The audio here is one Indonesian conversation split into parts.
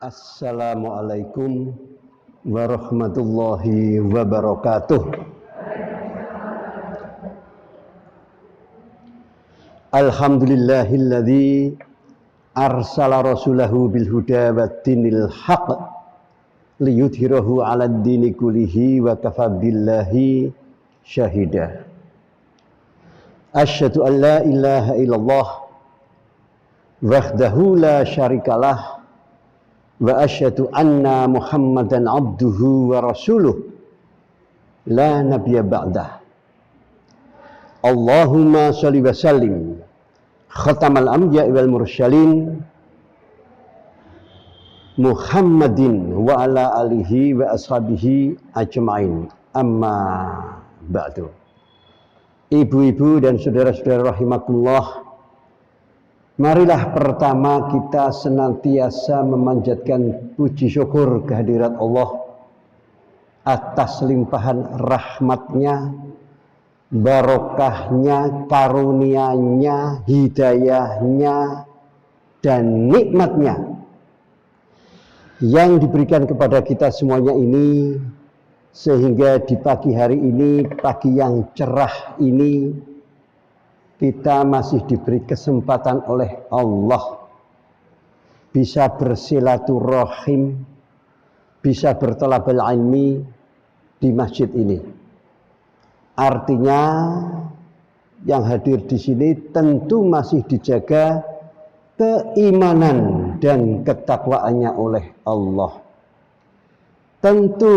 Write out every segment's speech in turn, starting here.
Assalamualaikum warahmatullahi wabarakatuh. Alhamdulillahilladzi arsala rasulahu bil huda wat dinil haq liyudhhirahu 'alad dini kullihi wa kafa billahi syahida. Asyhadu an la ilaha illallah wahdahu la syarikalah wa asyhadu anna Muhammadan abduhu wa rasuluh la nabiyya ba'dah. Allahumma shalli wa sallim khatamal anbiya wal mursalin Muhammadin wa ala alihi wa ashabihi ajmain. Amma ba'du. Ibu-ibu dan saudara-saudara rahimakumullah, marilah pertama kita senantiasa memanjatkan puji syukur kehadirat Allah atas limpahan rahmatnya, barokahnya, karunianya, hidayahnya, dan nikmatnya yang diberikan kepada kita semuanya ini, sehingga di pagi hari ini, pagi yang cerah ini, kita masih diberi kesempatan oleh Allah bisa bersilaturahim, bisa berthalabul ilmi di masjid ini. Artinya yang hadir di sini tentu masih dijaga keimanan dan ketakwaannya oleh Allah. Tentu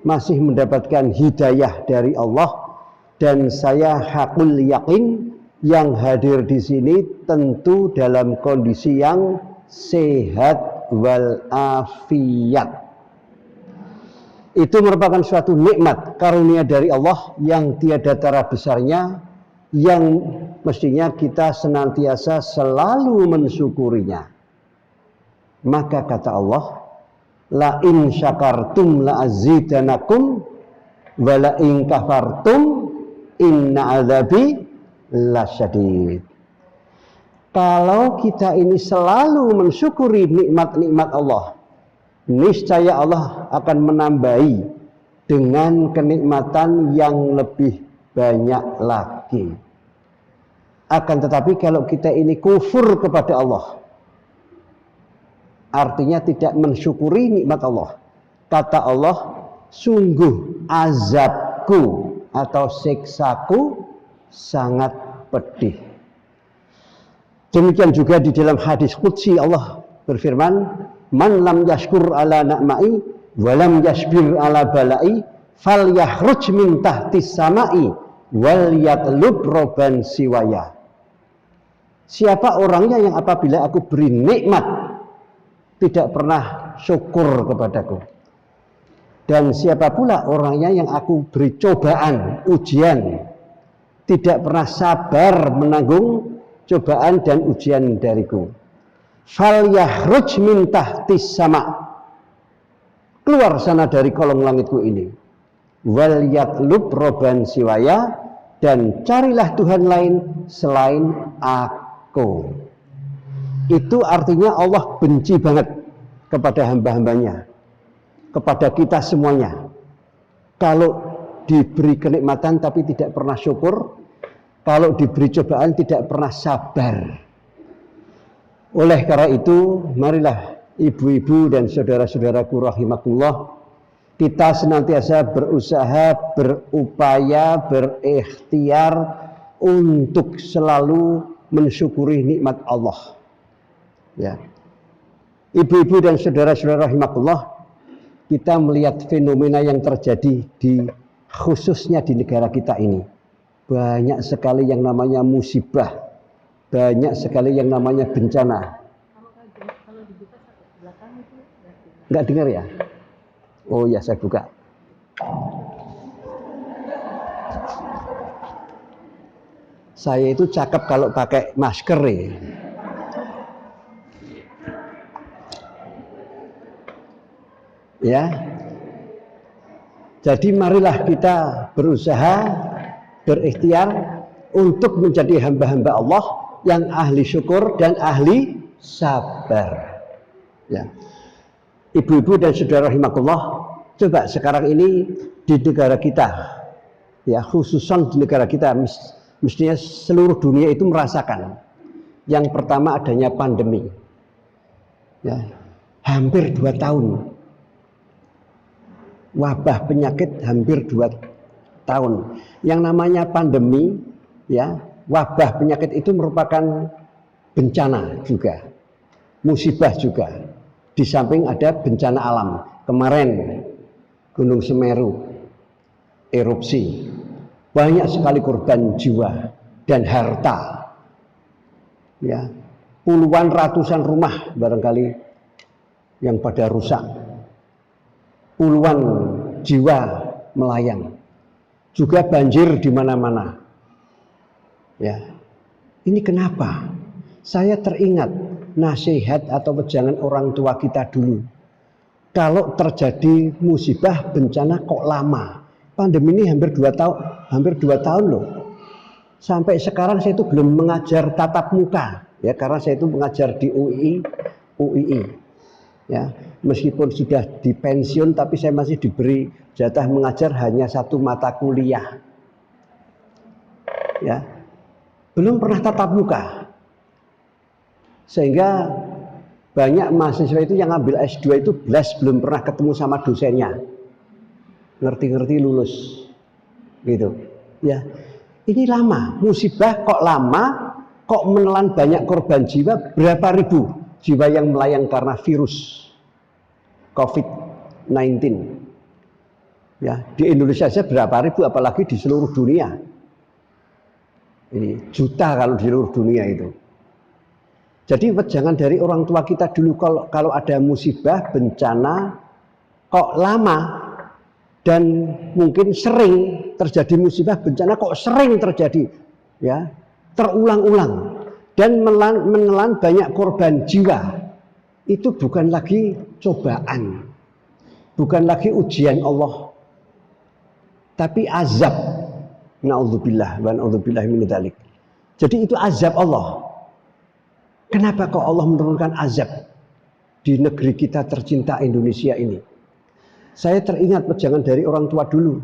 masih mendapatkan hidayah dari Allah, dan saya hakul yakin yang hadir di sini tentu dalam kondisi yang sehat walafiat. Itu merupakan suatu nikmat karunia dari Allah yang tiada tara besarnya, yang mestinya kita senantiasa selalu mensyukurinya. Maka kata Allah, la in syakartum la azidanakum wa la in kafartum inna adzabi lasyadid. Kalau kita ini selalu mensyukuri nikmat-nikmat Allah, niscaya Allah akan menambahi dengan kenikmatan yang lebih banyak lagi. Akan tetapi kalau kita ini kufur kepada Allah, artinya tidak mensyukuri nikmat Allah, kata Allah, sungguh azabku atau siksaku sangat pedih. Demikian juga di dalam hadis qudsi Allah berfirman, man lam yashkur ala na'mai wa lam yashbir ala balai falyakhruj min tahtis samai wal yatlub roban siwaya. Siapa orangnya yang apabila aku beri nikmat tidak pernah syukur kepadaku, dan siapa pula orangnya yang aku beri cobaan, ujian, tidak pernah sabar menanggung cobaan dan ujian dariku, fal yakhruj min tahtis sama, keluar sana dari kolong langitku ini, wal yatlub roban siwaya, dan carilah Tuhan lain selain aku. Itu artinya Allah benci banget kepada hamba-hambanya, kepada kita semuanya, kalau diberi kenikmatan tapi tidak pernah syukur, kalau diberi cobaan tidak pernah sabar. Oleh karena itu, marilah ibu-ibu dan saudara-saudaraku rahimakumullah, kita senantiasa berusaha, berupaya, berikhtiar untuk selalu mensyukuri nikmat Allah. Ya. Ibu-ibu dan saudara-saudara rahimakumullah, kita melihat fenomena yang terjadi khususnya di negara kita ini. Banyak sekali yang namanya musibah, banyak sekali yang namanya bencana. Enggak dengar ya? Oh ya, saya buka. Saya itu cakep kalau pakai masker ya. Ya. Jadi marilah kita berusaha, berikhtiar untuk menjadi hamba-hamba Allah yang ahli syukur dan ahli sabar. Ya. Ibu-ibu dan saudara rahimakumullah, coba sekarang ini di negara kita, ya khususan di negara kita, mestinya seluruh dunia itu merasakan. Yang pertama adanya pandemi, ya hampir 2 tahun, wabah penyakit hampir 2 tahun. Yang namanya pandemi, ya wabah penyakit itu merupakan bencana juga, musibah juga. Di samping ada bencana alam. Kemarin Gunung Semeru erupsi, banyak sekali korban jiwa dan harta. Ya, puluhan ratusan rumah barangkali yang pada rusak. Puluhan jiwa melayang. Juga banjir di mana-mana. Ya. Ini kenapa? Saya teringat nasihat atau wejangan orang tua kita dulu. Kalau terjadi musibah bencana kok lama? Pandemi ini hampir 2 tahun loh. Sampai sekarang saya itu belum mengajar tatap muka, ya karena saya itu mengajar di UII. Ya, meskipun sudah dipensiun tapi saya masih diberi jatah mengajar hanya 1 mata kuliah. Ya. Belum pernah tatap muka. Sehingga banyak mahasiswa itu yang ambil S2 itu belum pernah ketemu sama dosennya. Ngerti-ngerti lulus. Gitu. Ya. Ini lama, musibah kok lama, kok menelan banyak korban jiwa, berapa ribu jiwa yang melayang karena virus COVID-19. Ya, di Indonesia saja berapa ribu, apalagi di seluruh dunia. Ini juta kalau di seluruh dunia itu. Jadi jangan dari orang tua kita dulu kalau ada musibah, bencana, kok lama dan mungkin sering terjadi musibah, bencana kok sering terjadi, ya terulang-ulang dan menelan banyak korban jiwa. Itu bukan lagi cobaan, bukan lagi ujian Allah, tapi azab. Na'udzubillah wa na'udzubillah min dzalik. Jadi itu azab Allah. Kenapa kok Allah menurunkan azab di negeri kita tercinta Indonesia ini? Saya teringat wejangan dari orang tua dulu.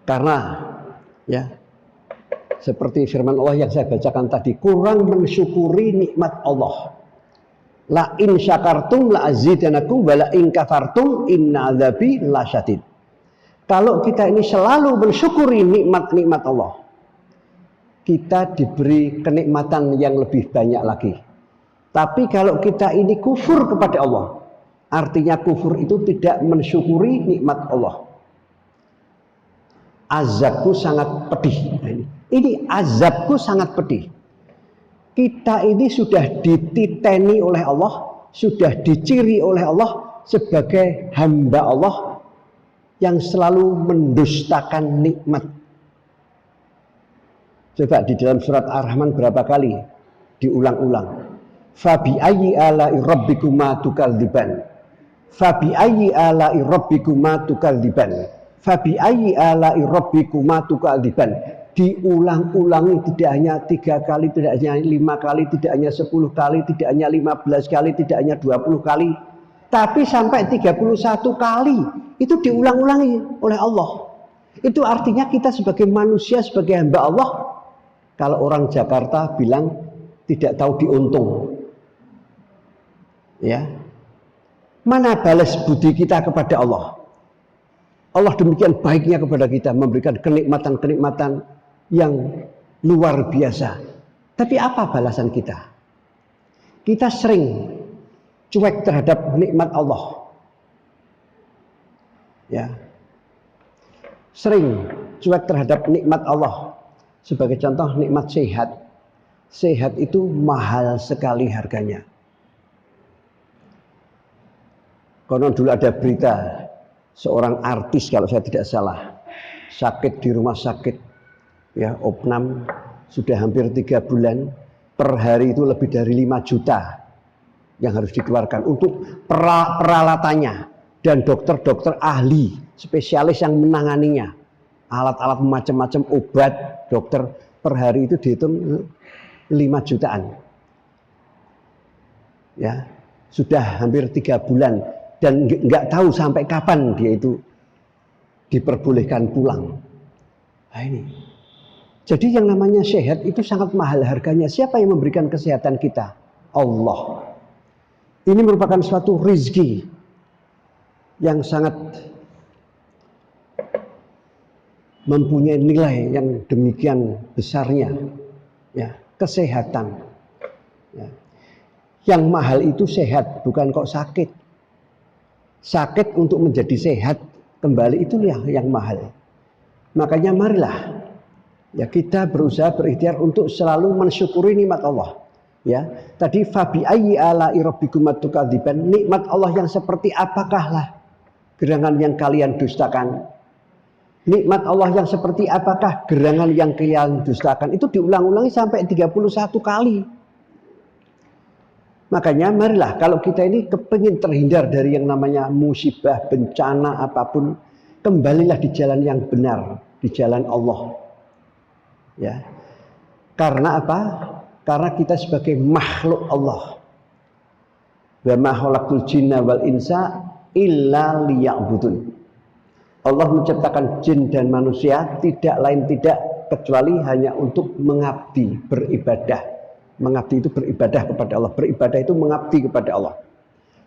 Karena ya seperti firman Allah yang saya bacakan tadi, kurang mensyukuri nikmat Allah. La in syakartum la azidanakum wa la in kafartum inna adzabi lasyadid. Kalau kita ini selalu mensyukuri nikmat-nikmat Allah, kita diberi kenikmatan yang lebih banyak lagi. Tapi kalau kita ini kufur kepada Allah, artinya kufur itu tidak mensyukuri nikmat Allah. Azabku sangat pedih. Ini azabku sangat pedih. Kita ini sudah dititeni oleh Allah, sudah diciri oleh Allah sebagai hamba Allah yang selalu mendustakan nikmat. Coba di dalam surat Ar-Rahman berapa kali diulang-ulang. Fabi ayyi ala'i rabbikuma tukadziban. Fabi ayyi ala'i rabbikuma tukadziban. Fabi ayyi ala'i rabbikuma tukadziban. Diulang-ulangi tidak hanya 3 kali, tidak hanya 5 kali, tidak hanya 10 kali, tidak hanya 15 kali, tidak hanya 20 kali, tapi sampai 31 kali itu diulang-ulangi oleh Allah. Itu artinya kita sebagai manusia, sebagai hamba Allah, kalau orang Jakarta bilang tidak tahu diuntung. Ya. Mana balas budi kita kepada Allah? Allah demikian baiknya kepada kita, memberikan kenikmatan-kenikmatan yang luar biasa. Tapi apa balasan kita? Kita sering cuek terhadap nikmat Allah. Ya. Sering cuek terhadap nikmat Allah. Sebagai contoh nikmat sehat. Sehat itu mahal sekali harganya. Konon dulu ada berita seorang artis kalau saya tidak salah sakit di rumah sakit, ya opnam sudah hampir 3 bulan, per hari itu lebih dari 5 juta yang harus dikeluarkan untuk peralatannya dan dokter-dokter ahli spesialis yang menanganinya, alat-alat macam-macam, obat, dokter, per hari itu dihitung 5 jutaan. Ya. sudah hampir 3 bulan dan nggak tahu sampai kapan dia itu diperbolehkan pulang. Nah ini. Jadi yang namanya sehat itu sangat mahal harganya. Siapa yang memberikan kesehatan kita? Allah. Ini merupakan suatu rizki yang sangat mempunyai nilai yang demikian besarnya. Ya, kesehatan. Ya. Yang mahal itu sehat, bukan kok sakit. Sakit untuk menjadi sehat kembali itu yang mahal. Makanya marilah ya kita berusaha berikhtiar untuk selalu mensyukuri nikmat Allah. Ya, tadi fabi ayyi ala'i rabbikuma tukadziban, nikmat Allah yang seperti apakah lah gerangan yang kalian dustakan? Nikmat Allah yang seperti apakah gerangan yang kalian dustakan? Itu diulang-ulangi sampai 31 kali. Makanya marilah kalau kita ini kepingin terhindar dari yang namanya musibah, bencana apapun, kembalilah di jalan yang benar, di jalan Allah. Ya. Karena apa? Karena kita sebagai makhluk Allah. Wa ma khalaqtul jinna wal insa illa liya'budun. Allah menciptakan jin dan manusia tidak lain tidak kecuali hanya untuk mengabdi, beribadah. Mengabdi itu beribadah kepada Allah. Beribadah itu mengabdi kepada Allah.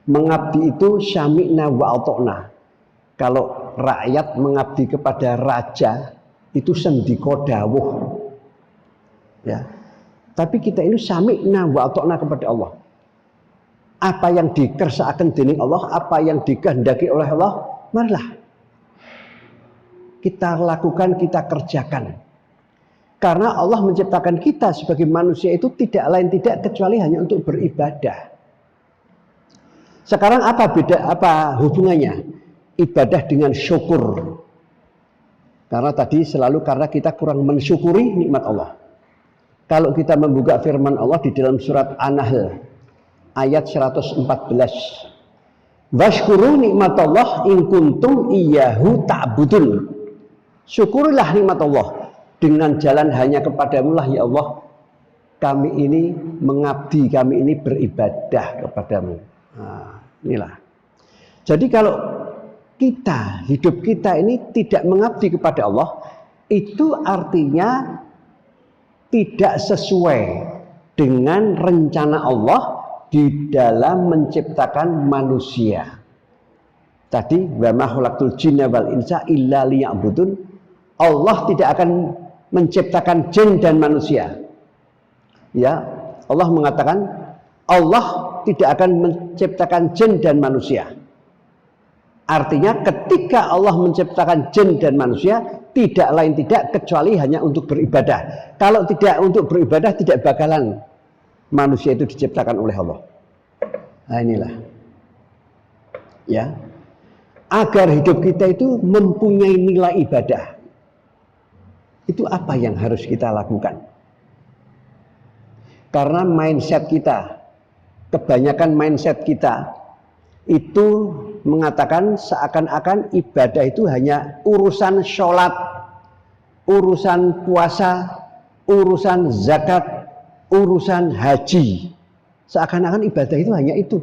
Mengabdi itu syami'na wa ata'na. Kalau rakyat mengabdi kepada raja itu sendika dawuh. Ya. Tapi kita ini sami'na wa ata'na kepada Allah. Apa yang dikersakaken dening Allah, apa yang dikehendaki oleh Allah, marilah kita lakukan, kita kerjakan. Karena Allah menciptakan kita sebagai manusia itu tidak lain tidak kecuali hanya untuk beribadah. Sekarang apa hubungannya ibadah dengan syukur? Karena tadi selalu karena kita kurang mensyukuri nikmat Allah. Kalau kita membuka firman Allah di dalam surat An-Nahl ayat 114. Washkuru nikmatallah in kuntum iyyahu ta'budun. Syukurilah nikmat Allah dengan jalan hanya kepadamu lah ya Allah. Kami ini mengabdi, kami ini beribadah kepadamu. Nah, inilah. Jadi kalau hidup kita ini tidak mengabdi kepada Allah, itu artinya tidak sesuai dengan rencana Allah di dalam menciptakan manusia. Tadi wa ma khalaqtul jinna wal insa illa liya'budun. Allah tidak akan menciptakan jin dan manusia. Ya, Allah mengatakan Allah tidak akan menciptakan jin dan manusia. Artinya ketika Allah menciptakan jin dan manusia tidak lain tidak kecuali hanya untuk beribadah. Kalau tidak untuk beribadah tidak bakalan manusia itu diciptakan oleh Allah. Nah inilah. Ya. Agar hidup kita itu mempunyai nilai ibadah. Itu apa yang harus kita lakukan? Karena mindset kita, kebanyakan mindset kita itu mengatakan seakan-akan ibadah itu hanya urusan sholat, urusan puasa, urusan zakat, urusan haji. Seakan-akan ibadah itu hanya itu.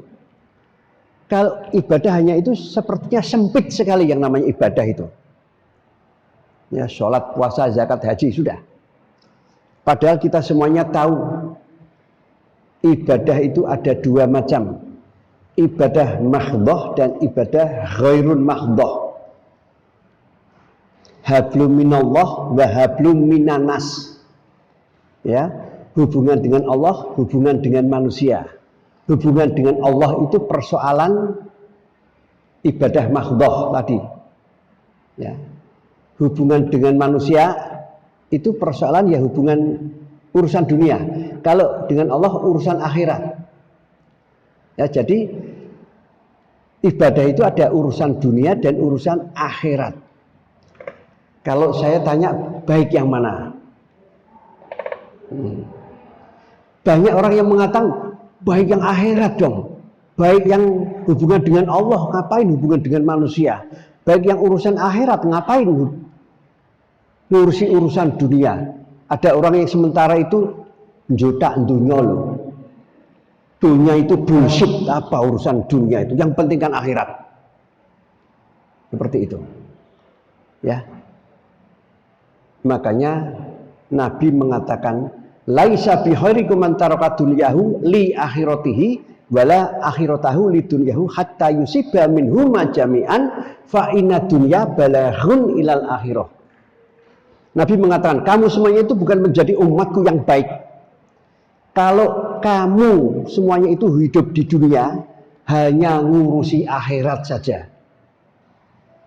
Kalau ibadah hanya itu sepertinya sempit sekali yang namanya ibadah itu. Ya, sholat, puasa, zakat, haji sudah. Padahal kita semuanya tahu ibadah itu ada 2 macam. Ibadah mahdhah dan ibadah ghairun mahdhah. Hablum minallah wa hablum minanas. Ya, hubungan dengan Allah, hubungan dengan manusia. Hubungan dengan Allah itu persoalan ibadah mahdhah tadi. Ya. Hubungan dengan manusia itu persoalan ya hubungan urusan dunia. Kalau dengan Allah urusan akhirat. Ya, jadi ibadah itu ada urusan dunia dan urusan akhirat. Kalau saya tanya baik yang mana? Banyak orang yang mengatakan baik yang akhirat dong. Baik yang hubungan dengan Allah, ngapain hubungan dengan manusia? Baik yang urusan akhirat, ngapain ngurusi urusan dunia? Ada orang yang sementara itu njotak dunia loh. Dunia itu bullshit, apa urusan dunia itu? Yang penting kan akhirat. Seperti itu. Ya. Makanya Nabi mengatakan, laisa bi khairikum man taraka dunyahu li akhiratihi wala akhiratahu li dunyahu hatta yusiba minhuma jami'an fa inna dunya balaghun ilal akhirah. Nabi mengatakan, kamu semuanya itu bukan menjadi umatku yang baik kalau kamu semuanya itu hidup di dunia hanya ngurusi akhirat saja.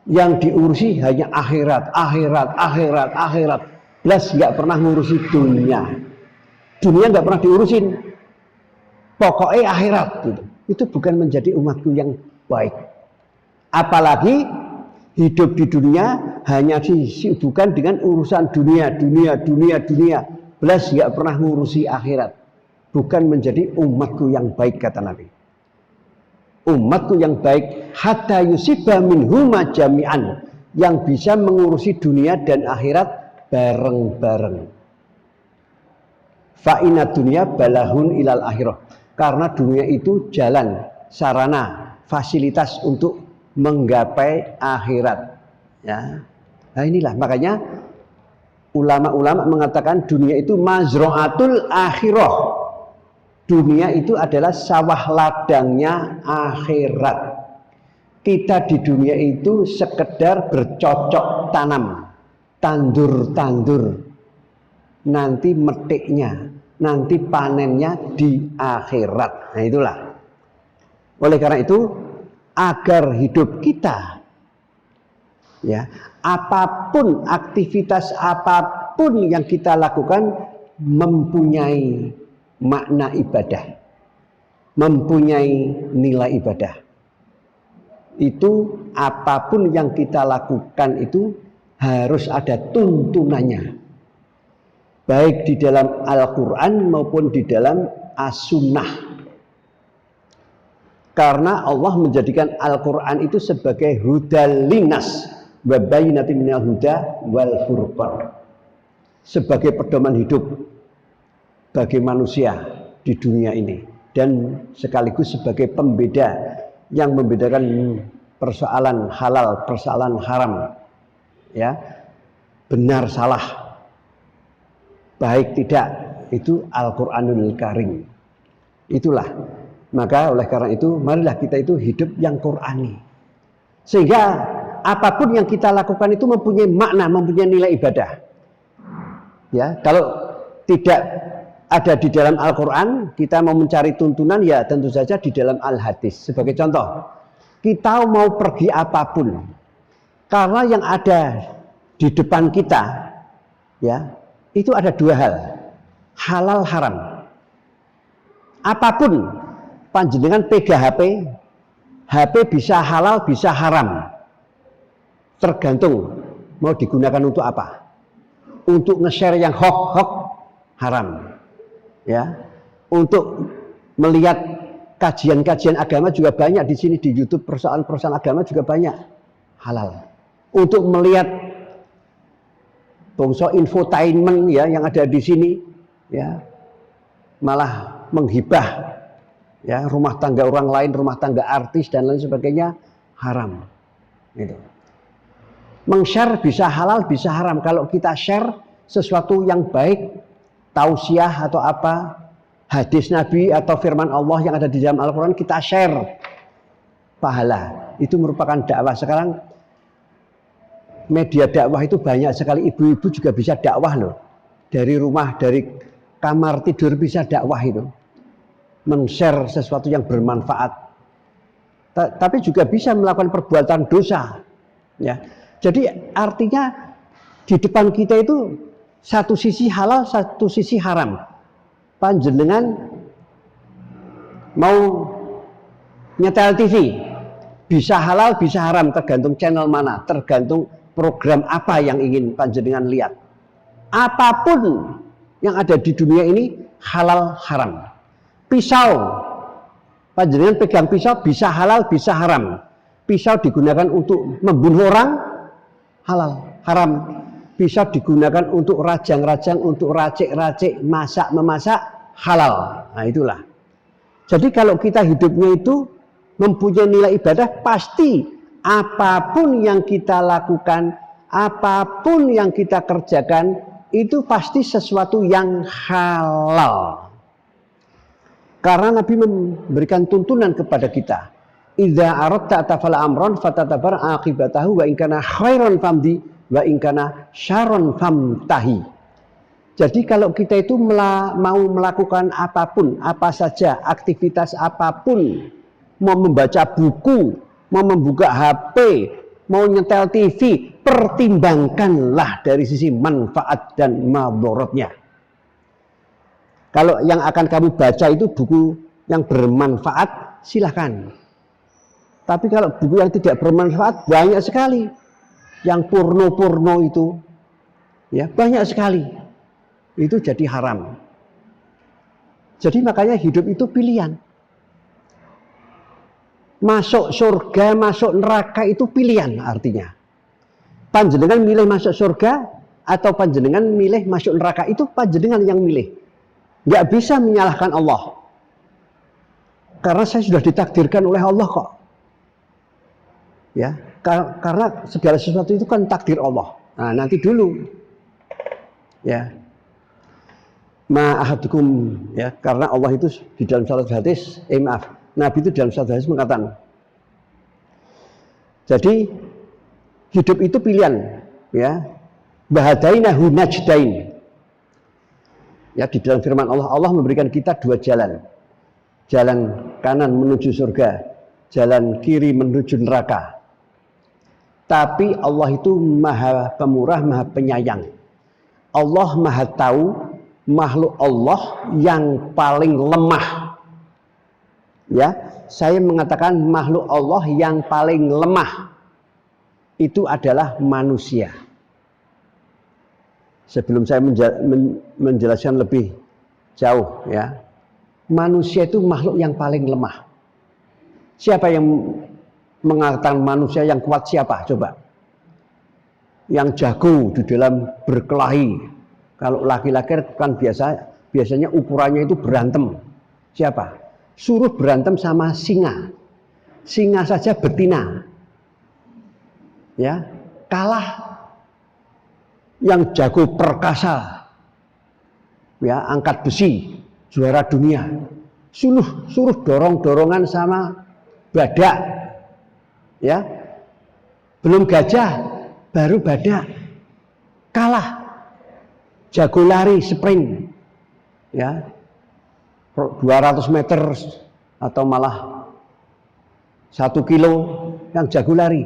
Yang diurusi hanya akhirat. Plus nggak pernah ngurusi dunia. Dunia nggak pernah diurusin. Pokoknya akhirat gitu. Itu bukan menjadi umatku yang baik. Apalagi hidup di dunia hanya disibukkan dengan urusan dunia. Plus nggak pernah ngurusi akhirat. Bukan menjadi umatku yang baik, kata Nabi. Umatku yang baik hatta yusiba minhuma jami'an, yang bisa mengurusi dunia dan akhirat bareng-bareng. Fa inna dunya balahun ilal akhirah, karena dunia itu jalan, sarana, fasilitas untuk menggapai akhirat. Ya. Nah inilah makanya ulama-ulama mengatakan dunia itu mazra'atul akhirah. Dunia itu adalah sawah ladangnya akhirat. Kita di dunia itu sekedar bercocok tanam, tandur. Nanti metiknya, nanti panennya di akhirat. Nah itulah. Oleh karena itu, agar hidup kita, ya, apapun aktivitas apapun yang kita lakukan mempunyai makna ibadah, mempunyai nilai ibadah. Itu apapun yang kita lakukan itu harus ada tuntunannya, baik di dalam Al-Quran maupun di dalam As-Sunnah. Karena Allah menjadikan Al-Quran itu sebagai hudal linas wa bayyinatin minal huda wal furqan, sebagai pedoman hidup bagi manusia di dunia ini, dan sekaligus sebagai pembeda yang membedakan persoalan halal, persoalan haram, ya, benar salah, baik tidak, itu Al-Quranul Karim. Itulah, maka oleh karena itu marilah kita itu hidup yang Qurani, sehingga apapun yang kita lakukan itu mempunyai makna, mempunyai nilai ibadah. Ya, kalau tidak ada di dalam Al-Quran, kita mau mencari tuntunan, ya tentu saja di dalam Al-Hadis. Sebagai contoh, kita mau pergi apapun, karena yang ada di depan kita, ya, itu ada dua hal, halal haram. Apapun, panjenengan pegang HP bisa halal bisa haram, tergantung mau digunakan untuk apa. Untuk nge-share yang hoax haram. Ya, untuk melihat kajian-kajian agama juga banyak di sini, di YouTube persoalan-persoalan agama juga banyak, halal. Untuk melihat bangsa infotainment, ya, yang ada di sini, ya, malah menghibah, ya, rumah tangga orang lain, rumah tangga artis dan lain sebagainya, haram. Gitu. Meng-share bisa halal bisa haram. Kalau kita share sesuatu yang baik, tausiah atau apa, hadis Nabi atau firman Allah yang ada di dalam Al-Quran, kita share, pahala. Itu merupakan dakwah. Sekarang media dakwah itu banyak sekali, ibu-ibu juga bisa dakwah loh. Dari rumah, dari kamar tidur bisa dakwah itu. Men-share sesuatu yang bermanfaat. Tapi juga bisa melakukan perbuatan dosa. Ya. Jadi artinya di depan kita itu satu sisi halal, satu sisi haram. Panjenengan mau nyetel TV, bisa halal, bisa haram, tergantung channel mana, tergantung program apa yang ingin panjenengan lihat. Apapun yang ada di dunia ini halal haram. Pisau, panjenengan pegang pisau bisa halal, bisa haram. Pisau digunakan untuk membunuh orang, halal, haram. Bisa digunakan untuk rajang-rajang, untuk racik-racik, masak-memasak, halal. Nah itulah. Jadi kalau kita hidupnya itu mempunyai nilai ibadah, pasti apapun yang kita lakukan, apapun yang kita kerjakan, itu pasti sesuatu yang halal. Karena Nabi memberikan tuntunan kepada kita. Idza aradta tafala amran fatatabar aqibatahu wa in kana khairan famdi wa in kana syarran famtahi. Jadi kalau kita itu mau melakukan apapun, apa saja, aktivitas apapun, mau membaca buku, mau membuka HP, mau nyetel TV, pertimbangkanlah dari sisi manfaat dan madharatnya. Kalau yang akan kamu baca itu buku yang bermanfaat, silahkan. Tapi kalau buku yang tidak bermanfaat, banyak sekali. Yang porno-porno itu, ya banyak sekali. Itu jadi haram. Jadi makanya hidup itu pilihan. Masuk surga, masuk neraka itu pilihan artinya. Panjenengan milih masuk surga atau panjenengan milih masuk neraka, itu panjenengan yang milih. Nggak bisa menyalahkan Allah. Karena saya sudah ditakdirkan oleh Allah kok. Ya, karena segala sesuatu itu kan takdir Allah. Nah, nanti dulu. Ya. Ma'ahadukum, ya, karena Allah itu di dalam salat hadis, Nabi itu dalam salat hadis mengatakan, jadi hidup itu pilihan, ya, bahadainahu najdain, ya, di dalam firman Allah, Allah memberikan kita dua jalan, jalan kanan menuju surga, jalan kiri menuju neraka. Tapi Allah itu maha pemurah, maha penyayang. Allah maha tahu makhluk Allah yang paling lemah. Ya, saya mengatakan makhluk Allah yang paling lemah itu adalah manusia. Sebelum saya menjelaskan lebih jauh, ya, manusia itu makhluk yang paling lemah. Siapa yang mengatakan manusia yang kuat? Siapa? Coba. Yang jago di dalam berkelahi. Kalau laki-laki kan biasanya ukurannya itu berantem. Siapa? Suruh berantem sama singa. Singa saja betina. Ya, kalah. Yang jago perkasa. Ya, angkat besi, juara dunia. Suruh dorong-dorongan sama badak. Ya. Belum gajah, baru badak. Kalah. Jago lari sprint, ya, 200 meter atau malah 1 kilo yang jago lari.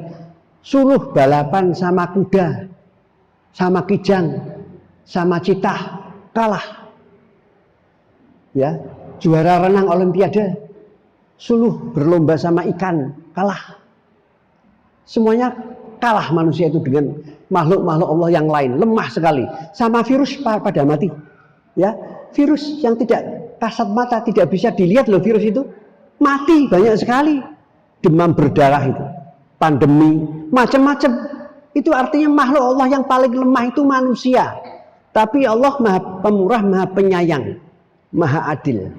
Suruh balapan sama kuda, sama kijang, sama citah, kalah. Ya, juara renang olimpiade, suruh berlomba sama ikan, kalah. Semuanya kalah manusia itu dengan makhluk-makhluk Allah yang lain, lemah sekali. Sama virus pada mati. Ya, virus yang tidak kasat mata, tidak bisa dilihat loh, virus itu mati banyak sekali. Demam berdarah itu, pandemi, macam-macam. Itu artinya makhluk Allah yang paling lemah itu manusia. Tapi Allah maha pemurah, maha penyayang, maha adil.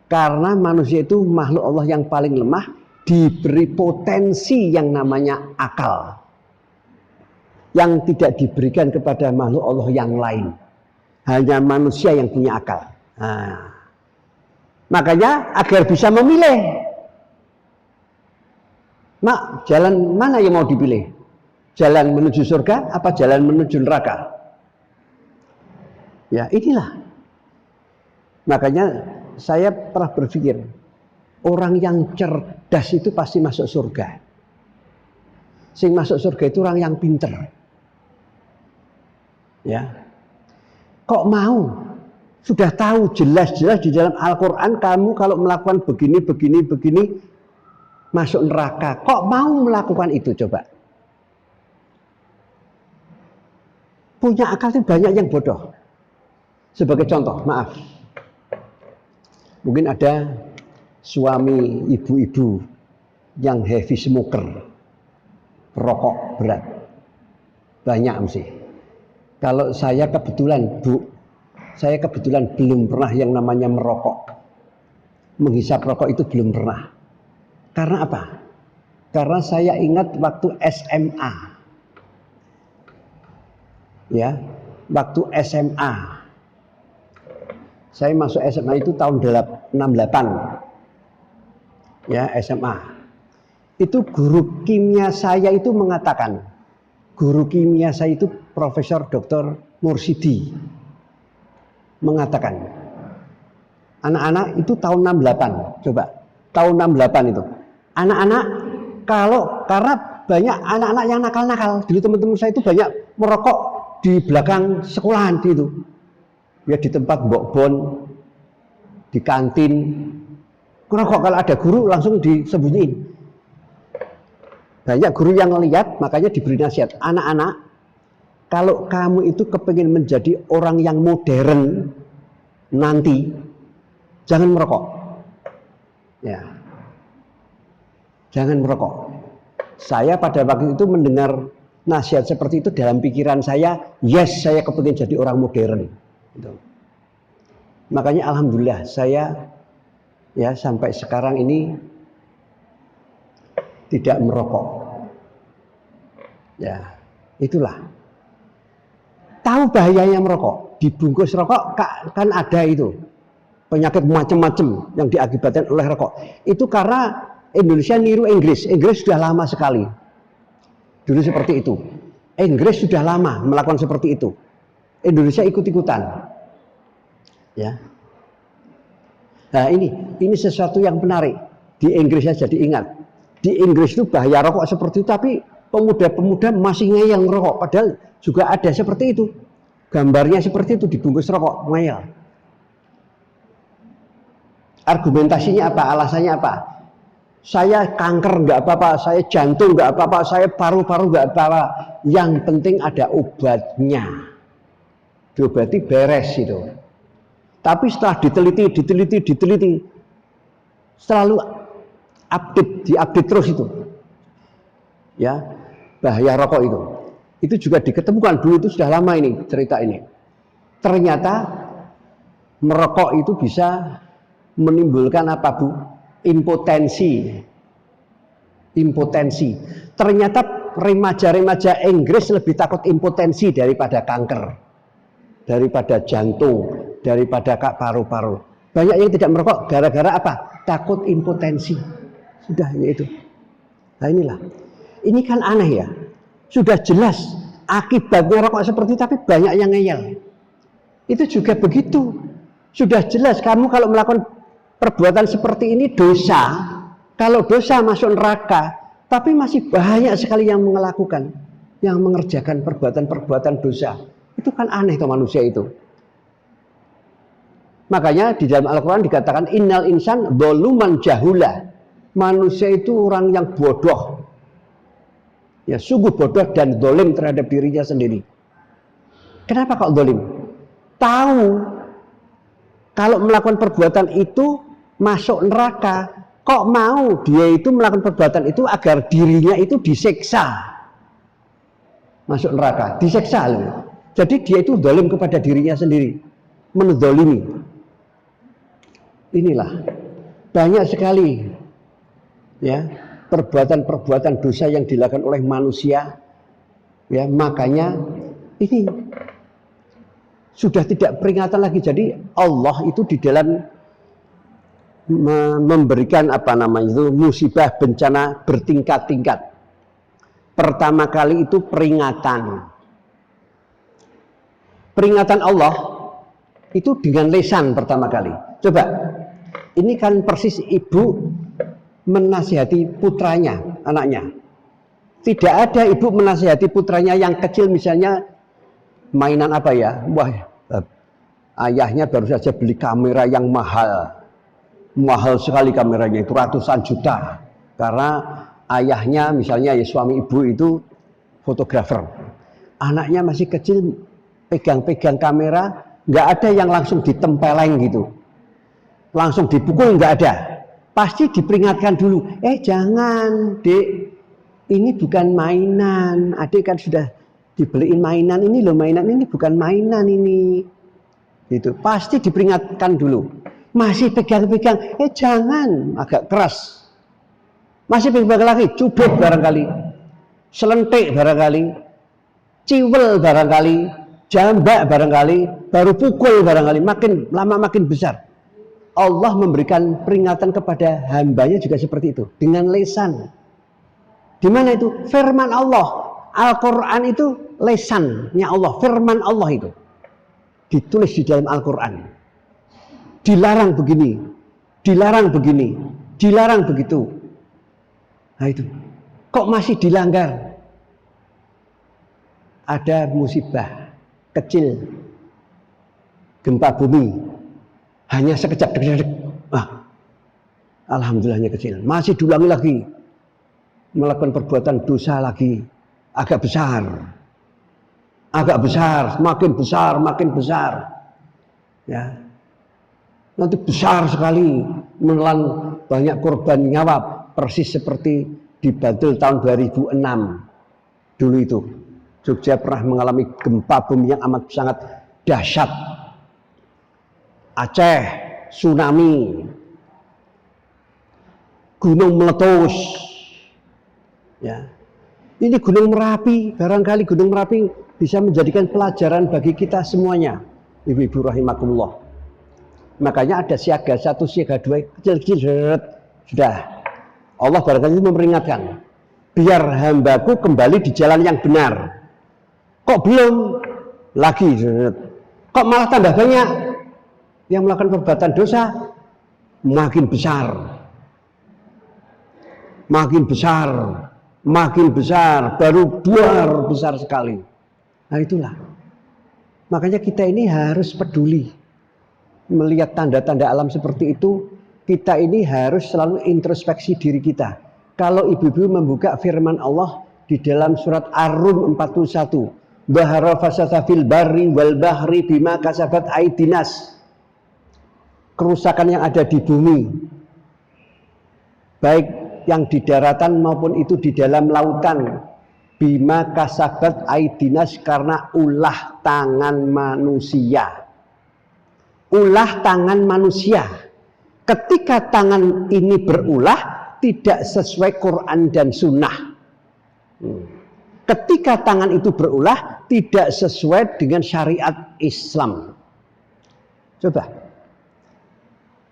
Karena manusia itu makhluk Allah yang paling lemah, diberi potensi yang namanya akal, yang tidak diberikan kepada makhluk Allah yang lain. Hanya manusia yang punya akal. Nah, makanya agar bisa memilih, mak, jalan mana yang mau dipilih? Jalan menuju surga apa jalan menuju neraka? Ya, inilah. Makanya saya pernah berpikir, orang yang cerdas itu pasti masuk surga. Sing masuk surga itu orang yang pinter. Ya. Kok mau? Sudah tahu jelas-jelas di dalam Al-Quran kamu kalau melakukan begini masuk neraka. Kok mau melakukan itu coba? Punya akal itu banyak yang bodoh. Sebagai contoh, maaf. Mungkin ada suami ibu-ibu yang heavy smoker, perokok berat. Banyak mesti. Kalau saya kebetulan, Bu, saya kebetulan belum pernah yang namanya merokok. menghisap rokok itu belum pernah. Karena apa? Karena saya ingat waktu SMA. Ya, waktu SMA. Saya masuk SMA itu tahun 68. Ya, SMA. Itu guru kimia saya itu mengatakan, guru kimia saya itu Profesor Dr. Mursidi mengatakan, anak-anak itu tahun 68, coba tahun 68 itu, anak-anak karena banyak anak-anak yang nakal-nakal, dulu teman-teman saya itu banyak merokok di belakang sekolahan gitu, ya di tempat bokbon, di kantin, merokok kalau ada guru langsung disembunyiin. Banyak guru yang lihat, makanya diberi nasihat, anak-anak, kalau kamu itu kepingin menjadi orang yang modern nanti, jangan merokok. Ya, jangan merokok. Saya pada waktu itu mendengar nasihat seperti itu, dalam pikiran saya, yes, saya kepingin jadi orang modern. Gitu. Makanya alhamdulillah saya ya sampai sekarang ini tidak merokok. Ya, itulah. Tahu bahayanya merokok. Dibungkus rokok kan ada itu penyakit macam-macam yang diakibatkan oleh rokok. Itu karena Indonesia niru Inggris. Inggris sudah lama sekali. Dulu seperti itu. Inggris sudah lama melakukan seperti itu. Indonesia ikut-ikutan. Ya. Nah, ini sesuatu yang menarik. Di Inggris saya jadi ingat. Di Inggris itu bahaya rokok seperti itu, tapi pemuda-pemuda masih ngeyel ngerokok, padahal juga ada seperti itu. Gambarnya seperti itu, dibungkus rokok, ngeyel. Argumentasinya apa? Alasannya apa? Saya kanker nggak apa-apa, saya jantung nggak apa-apa, saya paru-paru nggak apa-apa. Yang penting ada obatnya. Diobati beres itu. Tapi setelah diteliti, selalu diupdate terus itu. Ya, bahaya rokok itu. Itu juga diketemukan dulu, itu sudah lama ini cerita ini. Ternyata merokok itu bisa menimbulkan apa, Bu? Impotensi. Ternyata remaja-remaja Inggris lebih takut impotensi daripada kanker, daripada jantung, daripada paru-paru. Banyak yang tidak merokok gara-gara apa? Takut impotensi. Sudah yaitu. Nah inilah. Ini kan aneh ya. Sudah jelas akibatnya rokok seperti itu, tapi banyak yang ngeyel. Itu juga begitu. Sudah jelas kamu kalau melakukan perbuatan seperti ini dosa. Kalau dosa masuk neraka, tapi masih banyak sekali yang melakukan, yang mengerjakan perbuatan-perbuatan dosa. Itu kan aneh tuh manusia itu. Makanya di dalam Al-Quran dikatakan innal insan dzuluman jahula. Manusia itu orang yang bodoh. Ya, sungguh bodoh dan zalim terhadap dirinya sendiri. Kenapa kok zalim? Tahu kalau melakukan perbuatan itu masuk neraka, kok mau dia itu melakukan perbuatan itu agar dirinya itu disiksa. Masuk neraka, disiksa loh. Jadi dia itu zalim kepada dirinya sendiri, menzalimi. Inilah banyak sekali ya perbuatan-perbuatan dosa yang dilakukan oleh manusia, ya makanya ini sudah tidak peringatan lagi. Jadi Allah itu di dalam memberikan apa namanya itu musibah bencana bertingkat-tingkat. Pertama kali itu peringatan Allah itu dengan lisan pertama kali. Coba, ini kan persis ibu menasihati putranya, anaknya. Tidak ada ibu menasihati putranya yang kecil misalnya mainan apa ya, wah ayahnya baru saja beli kamera yang mahal sekali kameranya, itu ratusan juta, karena ayahnya misalnya ya suami ibu itu fotografer, anaknya masih kecil pegang-pegang kamera, nggak ada yang langsung ditempeleng gitu, langsung dipukul, nggak ada. Pasti diperingatkan dulu, jangan dek, ini bukan mainan, adik kan sudah dibeliin mainan, ini loh mainan, ini bukan mainan ini. Gitu. Pasti diperingatkan dulu. Masih pegang-pegang, jangan, agak keras. Masih pegang lagi, cubit barangkali, selentik barangkali, ciwel barangkali, jambak barangkali, baru pukul barangkali, makin lama makin besar. Allah memberikan peringatan kepada hambanya juga seperti itu, dengan lesan. Di mana itu? Firman Allah. Al-Quran itu lesannya Allah, firman Allah itu. Ditulis di dalam Al-Quran. Dilarang begini, dilarang begini, dilarang begitu. Nah itu, kok masih dilanggar? Ada musibah kecil, gempa bumi, hanya sekejap, alhamdulillahnya kecil. Masih diulangi lagi, melakukan perbuatan dosa lagi, agak besar, makin besar, ya. Nanti besar sekali, menelan banyak korban nyawa, persis seperti di Bantul tahun 2006 dulu itu. Jogja pernah mengalami gempa bumi yang amat sangat dahsyat. Aceh, tsunami, gunung meletus, ya. Ini Gunung Merapi, barangkali Gunung Merapi bisa menjadikan pelajaran bagi kita semuanya, ibu-ibu rahimakumullah. Makanya ada siaga 1, siaga 2, kecil-kecil, sudah. Allah barangkali memperingatkan, biar hambaku kembali di jalan yang benar. Kok belum? Lagi, kok malah tambah banyak yang melakukan perbuatan dosa? Makin besar, baru buar besar sekali. Nah itulah. Makanya kita ini harus peduli. Melihat tanda-tanda alam seperti itu, kita ini harus selalu introspeksi diri kita. Kalau ibu-ibu membuka firman Allah di dalam surat Ar-Rum 41, Bahara fasasa fil barri wal bahri bima kasabat aidinas. Kerusakan yang ada di bumi, baik yang di daratan maupun itu di dalam lautan, bima kasabat aidinas, karena ulah tangan manusia. Ulah tangan manusia. Ketika tangan ini berulah, tidak sesuai Quran dan Sunnah. Ketika tangan itu berulah, tidak sesuai dengan syariat Islam. Coba,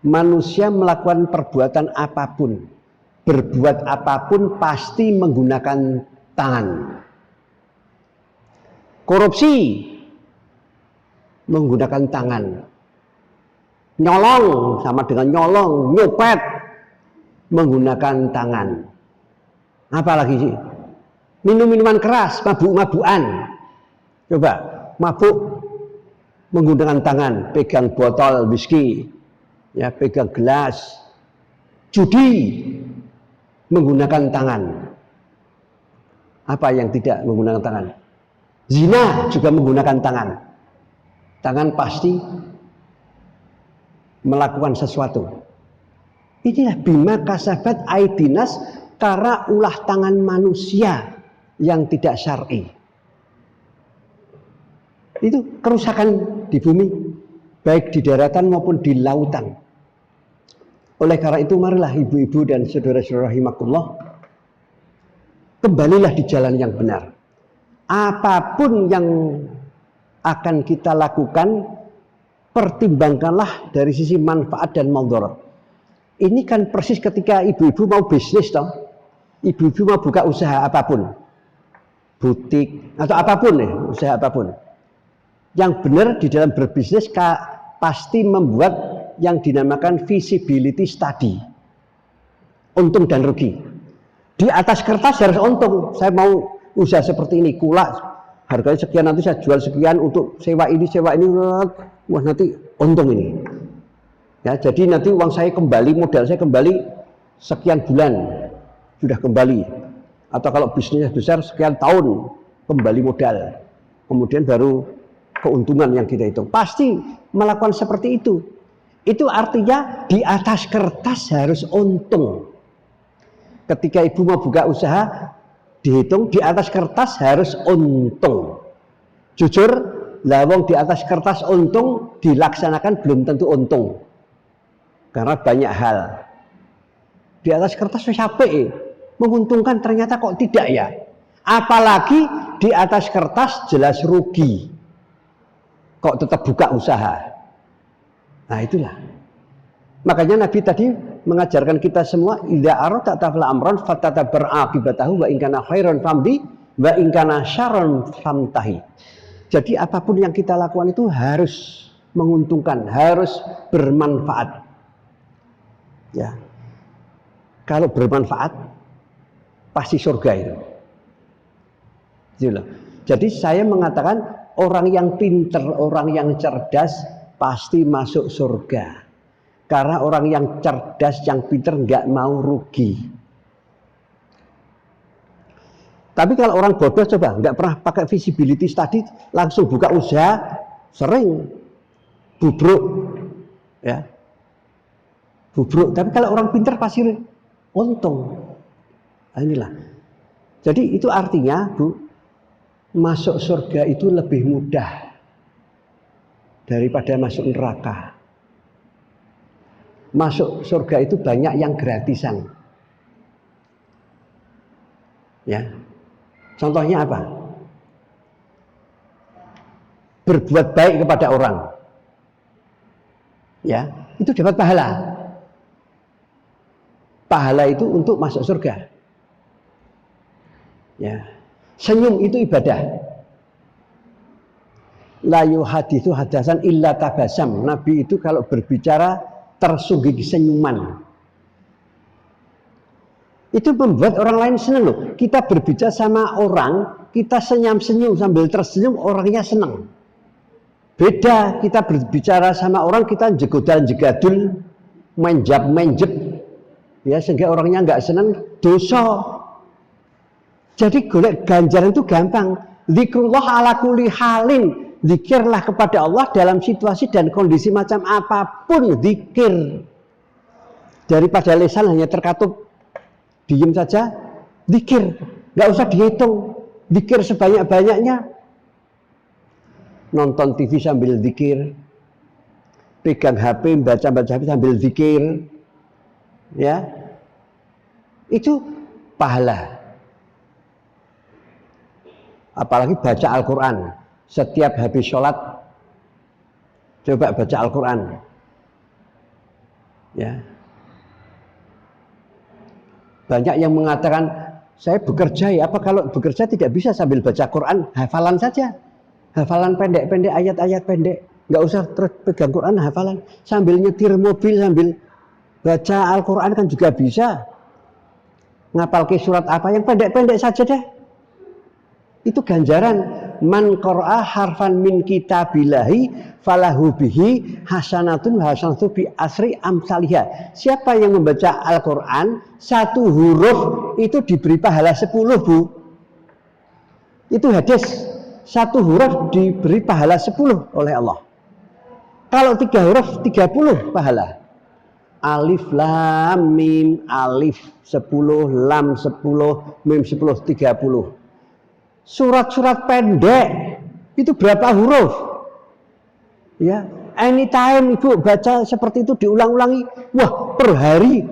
manusia melakukan perbuatan apapun, berbuat apapun pasti menggunakan tangan. Korupsi menggunakan tangan. Nyolong sama dengan nyolong, nyopet menggunakan tangan. Apalagi sih? Minum-minuman keras, mabuk-mabukan. Coba, mabuk menggunakan tangan, pegang botol whisky, ya, pegang gelas. Judi menggunakan tangan. Apa yang tidak menggunakan tangan? Zina juga menggunakan tangan. Tangan pasti melakukan sesuatu. Inilah bima kasabat aidinas, karena ulah tangan manusia yang tidak syar'i. Itu kerusakan di bumi, baik di daratan maupun di lautan. Oleh karena itu, marilah ibu-ibu dan saudara-saudara rahimakumullah, kembalilah di jalan yang benar. Apapun yang akan kita lakukan, pertimbangkanlah dari sisi manfaat dan mudarat. Ini kan persis ketika ibu-ibu mau bisnis toh. Ibu-ibu mau buka usaha apapun, butik atau apapun ya, usaha apapun. Yang benar di dalam berbisnis pasti membuat yang dinamakan feasibility study. Untung dan rugi. Di atas kertas harus untung. Saya mau usaha seperti ini, kulak harganya sekian, nanti saya jual sekian untuk sewa ini, wah nanti untung ini. Ya, jadi nanti uang saya kembali, modal saya kembali sekian bulan sudah kembali. Atau kalau bisnisnya besar sekian tahun kembali modal. Kemudian baru keuntungan yang kita hitung. Pasti melakukan seperti itu. Itu artinya di atas kertas harus untung. Ketika ibu mau buka usaha, dihitung di atas kertas harus untung. Jujur, lawang di atas kertas untung, dilaksanakan belum tentu untung. Karena banyak hal. Di atas kertas capek, menguntungkan ternyata kok tidak ya. Apalagi di atas kertas jelas rugi. Kok tetap buka usaha. Nah itulah. Makanya Nabi tadi mengajarkan kita semua, idza aradta tafla amran fatatabar aqibatahu wa in kana khairan famdi wa in kana syarran famtahi. Jadi apapun yang kita lakukan itu harus menguntungkan, harus bermanfaat. Ya, kalau bermanfaat pasti surga itu. Jadi saya mengatakan orang yang pinter, orang yang cerdas pasti masuk surga. Karena orang yang cerdas, yang pinter nggak mau rugi. Tapi kalau orang bodoh coba nggak pernah pakai visibility study, langsung buka usaha, sering bubruk, ya. Bubruk. Tapi kalau orang pintar pasti untung. Nah, inilah. Jadi itu artinya, Bu, masuk surga itu lebih mudah daripada masuk neraka. Masuk surga itu banyak yang gratisan. Ya. Contohnya apa? Berbuat baik kepada orang. Ya, itu dapat pahala. Pahala itu untuk masuk surga. Ya. Senyum itu ibadah. La yuhaditsu hadasan illa tabasam. Nabi itu kalau berbicara tersungging senyuman. Itu membuat orang lain senang loh. Kita berbicara sama orang, kita senyum-senyum sambil tersenyum, orangnya senang. Beda kita berbicara sama orang, kita jegodal-jegadul, menjab-menjeb, ya sehingga orangnya nggak senang, dosa. Jadi golek ganjaran itu gampang. Zikrullah ala kulli halin. Zikirlah kepada Allah dalam situasi dan kondisi macam apapun, zikir. Daripada lisan hanya terkatup diem saja, zikir, nggak usah dihitung, zikir sebanyak-banyaknya. Nonton TV sambil zikir, pegang HP, baca-baca HP sambil zikir, ya, itu pahala. Apalagi baca Al-Quran, setiap habis sholat, coba baca Al-Quran, ya. Banyak yang mengatakan, saya bekerja ya, apa kalau bekerja tidak bisa sambil baca Quran, hafalan saja. Hafalan pendek-pendek, ayat-ayat pendek. Nggak usah terus pegang Quran, hafalan. Sambil nyetir mobil, sambil baca Al-Quran kan juga bisa. Ngapal ke surat apa, yang pendek-pendek saja deh. Itu ganjaran. Man qara'a harfan min kitabillahi falahu bihi hasanatun hasanatu bi asri amsalihha. Siapa yang membaca Al-Quran, satu huruf itu diberi pahala 10, Bu. Itu hadis. Satu huruf diberi pahala 10 oleh Allah. Kalau 3 huruf 30 pahala. Alif lam mim, alif 10, lam 10, mim 10, 30. Surat-surat pendek itu berapa huruf? Ya, anytime Ibu baca seperti itu diulang-ulangi, wah, per hari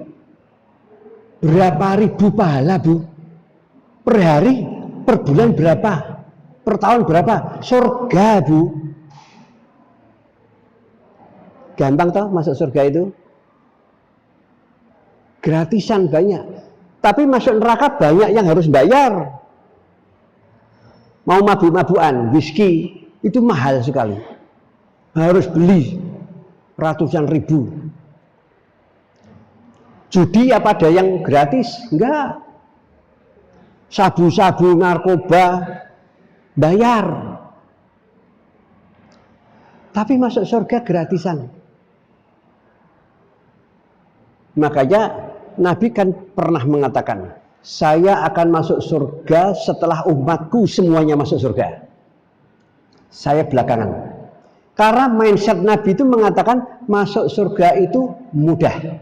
berapa ribu pahala, Bu? Per hari, per bulan berapa? Per tahun berapa? Surga, Bu. Gampang toh masuk surga itu? Gratisan banyak. Tapi masuk neraka banyak yang harus bayar. Mau mabuk-mabukan, whisky, itu mahal sekali. Harus beli ratusan ribu. Judi apa ada yang gratis? Enggak. Sabu-sabu, narkoba, bayar. Tapi masuk surga gratisan. Makanya Nabi kan pernah mengatakan, saya akan masuk surga setelah umatku semuanya masuk surga. Saya belakangan. Karena mindset Nabi itu mengatakan masuk surga itu mudah.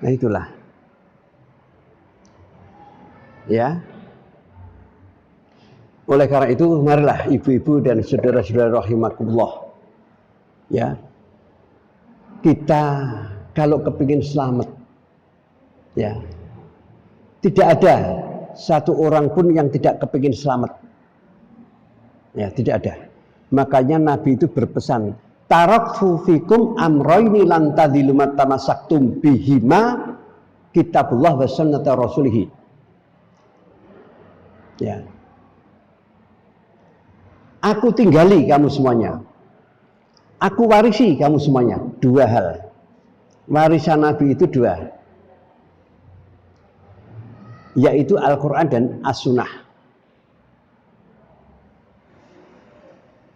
Nah itulah. Ya. Oleh karena itu marilah ibu-ibu dan saudara-saudara rahimakumullah. Ya, kita kalau kepingin selamat, ya, tidak ada satu orang pun yang tidak kepingin selamat. Ya, tidak ada. Makanya Nabi itu berpesan, taraktu fikum amroini lan tadillu mattamasaktum bihima kitabullah wa sunnata rasulih. Ya. Aku tinggali kamu semuanya. Aku warisi kamu semuanya. Dua hal. Warisan Nabi itu dua. Yaitu Al-Quran dan As-Sunnah.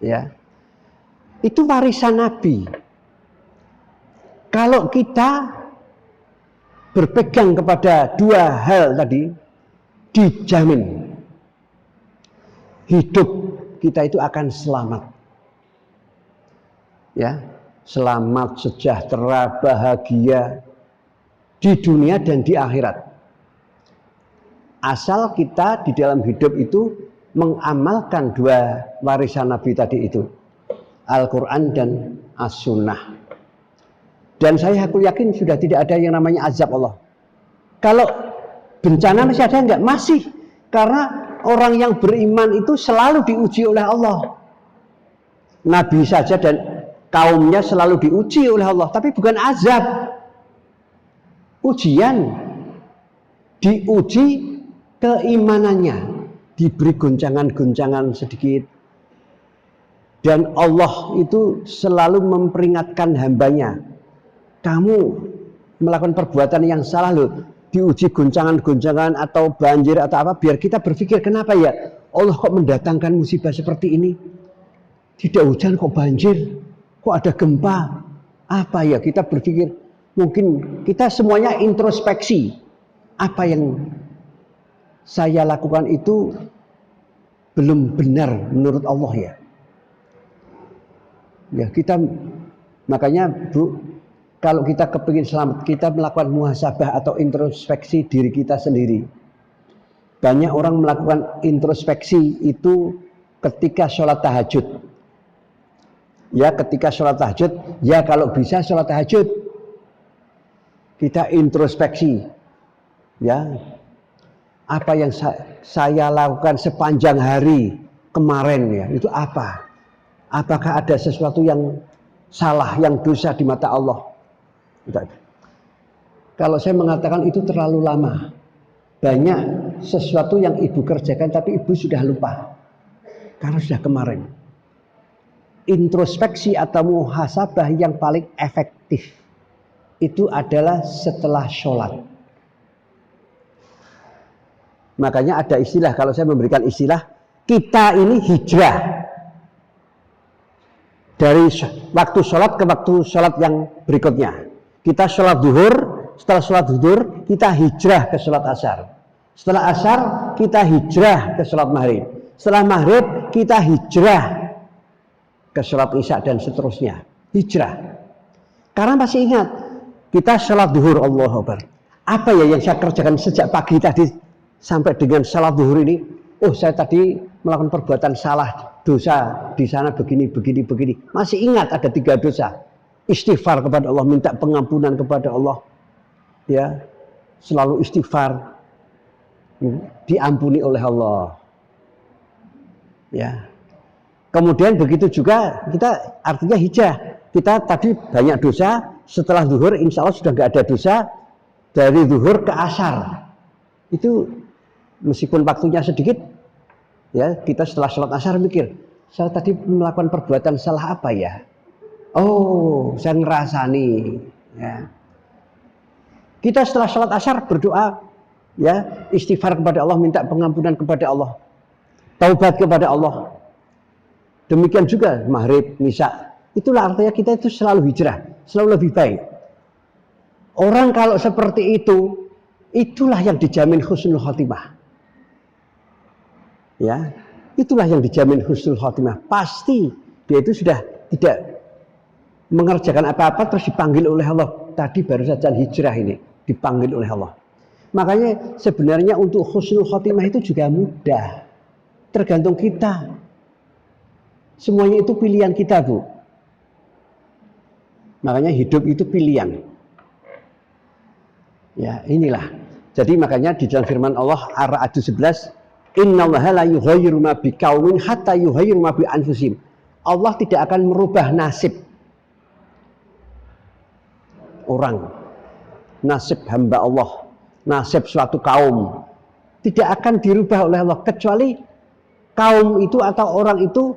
Ya. Itu warisan Nabi. Kalau kita berpegang kepada dua hal tadi, dijamin hidup kita itu akan selamat. Ya, selamat, sejahtera, bahagia di dunia dan di akhirat. Asal kita di dalam hidup itu mengamalkan dua warisan Nabi tadi itu, Al-Quran dan As-Sunnah. Dan aku yakin sudah tidak ada yang namanya azab Allah. Kalau bencana masih ada enggak? Masih. Karena orang yang beriman itu selalu diuji oleh Allah. Nabi saja dan kaumnya selalu diuji oleh Allah, tapi bukan azab. Ujian, diuji keimanannya, diberi goncangan-goncangan sedikit. Dan Allah itu selalu memperingatkan hambanya, kamu melakukan perbuatan yang salah loh, diuji goncangan-goncangan atau banjir atau apa, biar kita berpikir, kenapa ya Allah kok mendatangkan musibah seperti ini? Tidak hujan kok banjir, kok ada gempa, apa ya? Kita berpikir, mungkin kita semuanya introspeksi, apa yang saya lakukan itu belum benar menurut Allah ya. Ya kita, makanya Bu, kalau kita kepingin selamat, kita melakukan muhasabah atau introspeksi diri kita sendiri. Banyak orang melakukan introspeksi itu ketika sholat tahajud. Ya, ketika sholat tahajud, ya kalau bisa sholat tahajud, kita introspeksi. Ya, apa yang saya lakukan sepanjang hari kemarin ya, itu apa? Apakah ada sesuatu yang salah, yang dosa di mata Allah? Tidak. Kalau saya mengatakan itu terlalu lama, banyak sesuatu yang ibu kerjakan tapi ibu sudah lupa karena sudah kemarin. Introspeksi atau muhasabah yang paling efektif itu adalah setelah sholat. Makanya ada istilah, kalau saya memberikan istilah, kita ini hijrah dari waktu sholat ke waktu sholat yang berikutnya. Kita sholat zuhur, setelah sholat zuhur kita hijrah ke sholat asar. Setelah asar kita hijrah ke sholat maghrib. Setelah maghrib kita hijrah ke sholat isya dan seterusnya. Hijrah. Karena masih ingat, kita sholat zuhur, Allahu Akbar. Apa ya yang saya kerjakan sejak pagi tadi sampai dengan sholat zuhur ini? Oh, saya tadi melakukan perbuatan salah, dosa di sana begini. Masih ingat ada 3 dosa. Istighfar kepada Allah, minta pengampunan kepada Allah. Ya, selalu istighfar, diampuni oleh Allah. Ya. Kemudian begitu juga kita artinya hijrah. Kita tadi banyak dosa, setelah zuhur insya Allah sudah nggak ada dosa. Dari zuhur ke asar itu meskipun waktunya sedikit, ya kita setelah sholat asar mikir, saya tadi melakukan perbuatan salah apa ya? Oh, saya ngerasani. Ya. Kita setelah sholat asar berdoa, ya istighfar kepada Allah, minta pengampunan kepada Allah, taubat kepada Allah. Demikian juga maghrib, isya. Itulah artinya kita itu selalu hijrah, selalu lebih baik. Orang kalau seperti itu, itulah yang dijamin husnul khotimah. Ya, itulah yang dijamin husnul khotimah. Pasti dia itu sudah tidak mengerjakan apa-apa terus dipanggil oleh Allah. Tadi baru saja hijrah ini dipanggil oleh Allah. Makanya sebenarnya untuk husnul khotimah itu juga mudah. Tergantung kita. Semuanya itu pilihan kita, Bu. Makanya hidup itu pilihan. Ya, inilah. Jadi makanya di dalam firman Allah Ar-Ra'd 11, "Innallaha la yughayyiru ma biqaumin hatta yughayyiru ma bi anfusihim." Allah tidak akan merubah nasib orang, nasib hamba Allah, nasib suatu kaum tidak akan dirubah oleh Allah kecuali kaum itu atau orang itu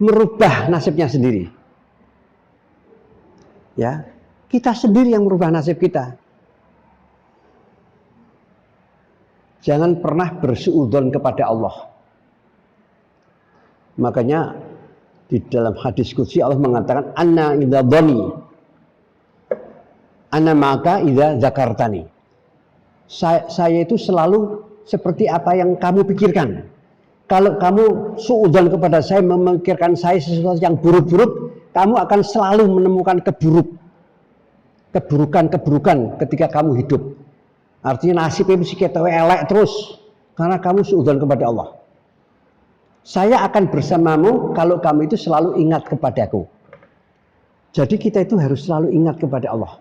merubah nasibnya sendiri. Ya, kita sendiri yang merubah nasib kita. Jangan pernah bersuudzon kepada Allah. Makanya di dalam hadis qudsi Allah mengatakan, "Anna idza dhani ana maka idza zakartani." Saya itu selalu seperti apa yang kamu pikirkan. Kalau kamu suudzon kepada saya, memikirkan saya sesuatu yang buruk-buruk, kamu akan selalu menemukan keburukan ketika kamu hidup. Artinya nasibnya mesti kita elek terus karena kamu suudzon kepada Allah. Saya akan bersamamu kalau kamu itu selalu ingat kepadaku. Jadi kita itu harus selalu ingat kepada Allah.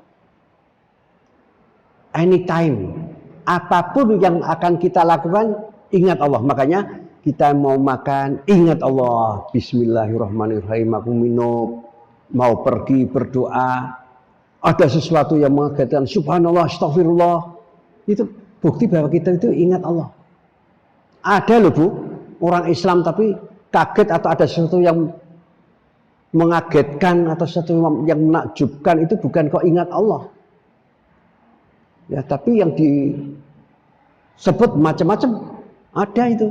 Anytime, apapun yang akan kita lakukan, ingat Allah. Makanya kita mau makan, ingat Allah. Bismillahirrahmanirrahim, aku minum, mau pergi berdoa, ada sesuatu yang mengagetkan, subhanallah, astagfirullah. Itu bukti bahwa kita itu ingat Allah. Ada loh Bu, orang Islam tapi kaget atau ada sesuatu yang mengagetkan atau sesuatu yang menakjubkan, itu bukan kok ingat Allah. Ya, tapi yang disebut macam-macam ada itu.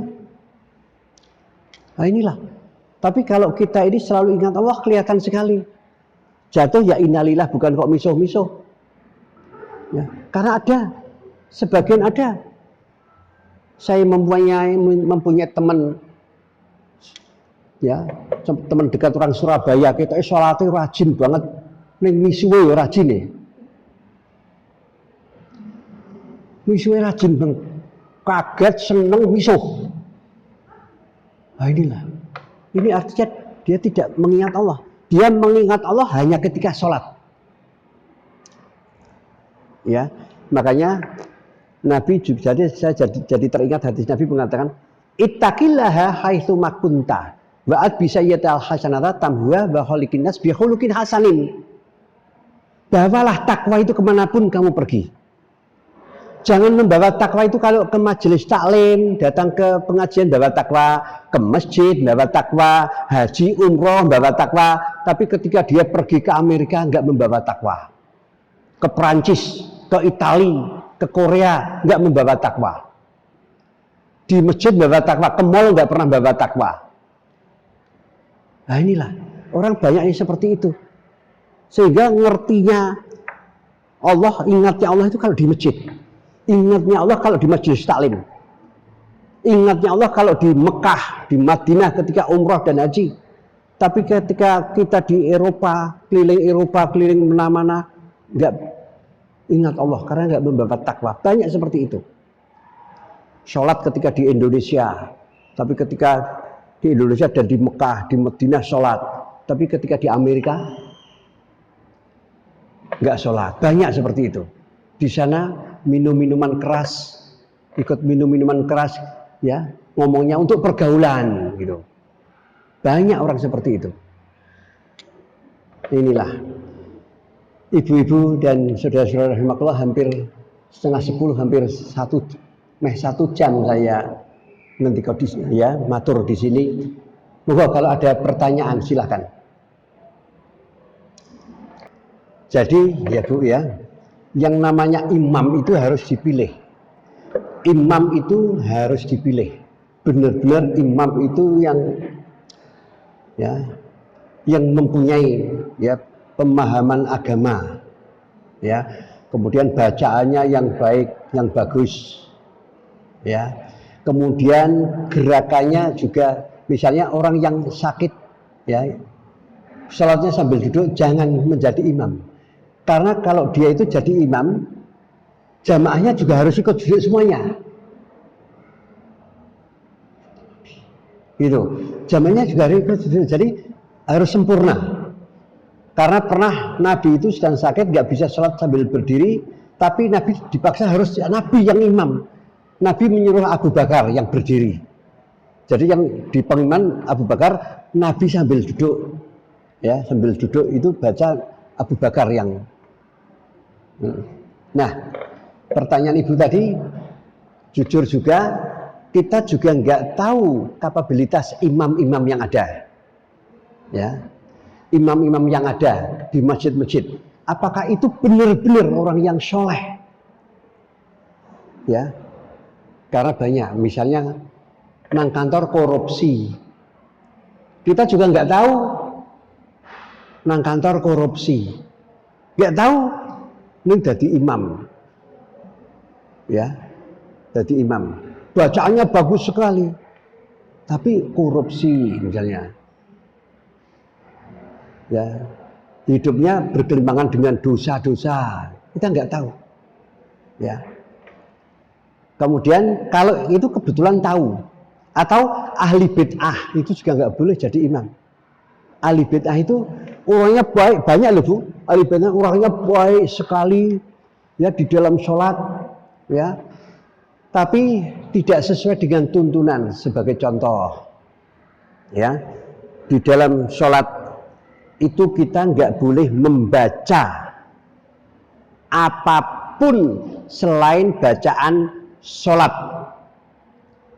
Nah inilah. Tapi kalau kita ini selalu ingat Allah, kelihatan sekali. Jatuh ya innalillah, bukan kok misuh-misuh. Ya, karena ada. Sebagian ada. Saya mempunyai teman, ya, teman dekat orang Surabaya. Kita sholatnya rajin banget, neng misuwe rajin nih. Misuwe rajin banget, kaget seneng misuh. Nah inilah. Ini artinya dia tidak mengingat Allah. Dia mengingat Allah hanya ketika sholat. Ya, makanya Nabi juga, saya jadi teringat hadis Nabi mengatakan, ittaqillaha haitsu makunta wa bisa yatal hasanata tamhuha wa khaliqin nas bi khuluqin hasanin. Bawalah takwa itu kemanapun kamu pergi. Jangan membawa takwa itu kalau ke majelis taklim, datang ke pengajian bawa takwa, ke masjid bawa takwa, haji umroh bawa takwa, tapi ketika dia pergi ke Amerika enggak membawa takwa, ke Perancis, ke Italia, ke Korea nggak membawa takwa, di masjid bawa takwa, ke mall nggak pernah bawa takwa. Nah inilah orang banyak yang seperti itu, sehingga ngertinya Allah, ingatnya Allah itu kalau di masjid, ingatnya Allah kalau di majelis taklim, ingatnya Allah kalau di Mekah, di Madinah ketika umrah dan haji. Tapi ketika kita di Eropa, keliling mana-mana, nggak ingat Allah karena nggak membawa takwa. Banyak seperti itu. Sholat ketika di Indonesia, tapi ketika di Indonesia dan di Mekah, di Madinah sholat, tapi ketika di Amerika nggak sholat. Banyak seperti itu. Di sana minum minuman keras, ikut minum minuman keras, ya ngomongnya untuk pergaulan, gitu. Banyak orang seperti itu. Inilah. Ibu-ibu dan saudara-saudara rahimakumullah, hampir setengah 10, hampir 1 jam saya nanti ya matur di sini. Moga kalau ada pertanyaan silahkan. Jadi ya Bu ya, yang namanya imam itu harus dipilih. Imam itu harus dipilih. Benar-benar imam itu yang mempunyai ya pemahaman agama, ya, kemudian bacaannya yang baik, yang bagus, ya, kemudian gerakannya juga, misalnya orang yang sakit, ya, sholatnya sambil duduk, jangan menjadi imam, karena kalau dia itu jadi imam, jamaahnya juga harus ikut duduk semuanya, gitu, jamaahnya juga harus ikut duduk, jadi harus sempurna. Karena pernah Nabi itu sedang sakit, nggak bisa sholat sambil berdiri, tapi Nabi dipaksa harus Nabi yang imam. Nabi menyuruh Abu Bakar yang berdiri. Jadi yang di pengiman Abu Bakar, Nabi sambil duduk, ya sambil duduk itu baca Abu Bakar yang. Nah, pertanyaan ibu tadi, jujur juga kita juga nggak tahu kapabilitas imam-imam yang ada, ya. Imam-imam yang ada di masjid-masjid, apakah itu benar-benar orang yang soleh? Ya, karena banyak, misalnya nang kantor korupsi, kita juga nggak tahu nang kantor korupsi, nggak tahu ini jadi imam, ya, jadi imam, bacaannya bagus sekali, tapi korupsi misalnya. Ya, hidupnya bergelimpangan dengan dosa-dosa, kita nggak tahu, ya. Kemudian kalau itu kebetulan tahu, atau ahli bid'ah itu juga nggak boleh jadi imam. Ahli bid'ah itu orangnya baik, banyak loh Bu, ahli bid'ah orangnya baik sekali, ya di dalam sholat, ya, tapi tidak sesuai dengan tuntunan. Sebagai contoh, ya, di dalam sholat itu kita nggak boleh membaca apapun selain bacaan sholat.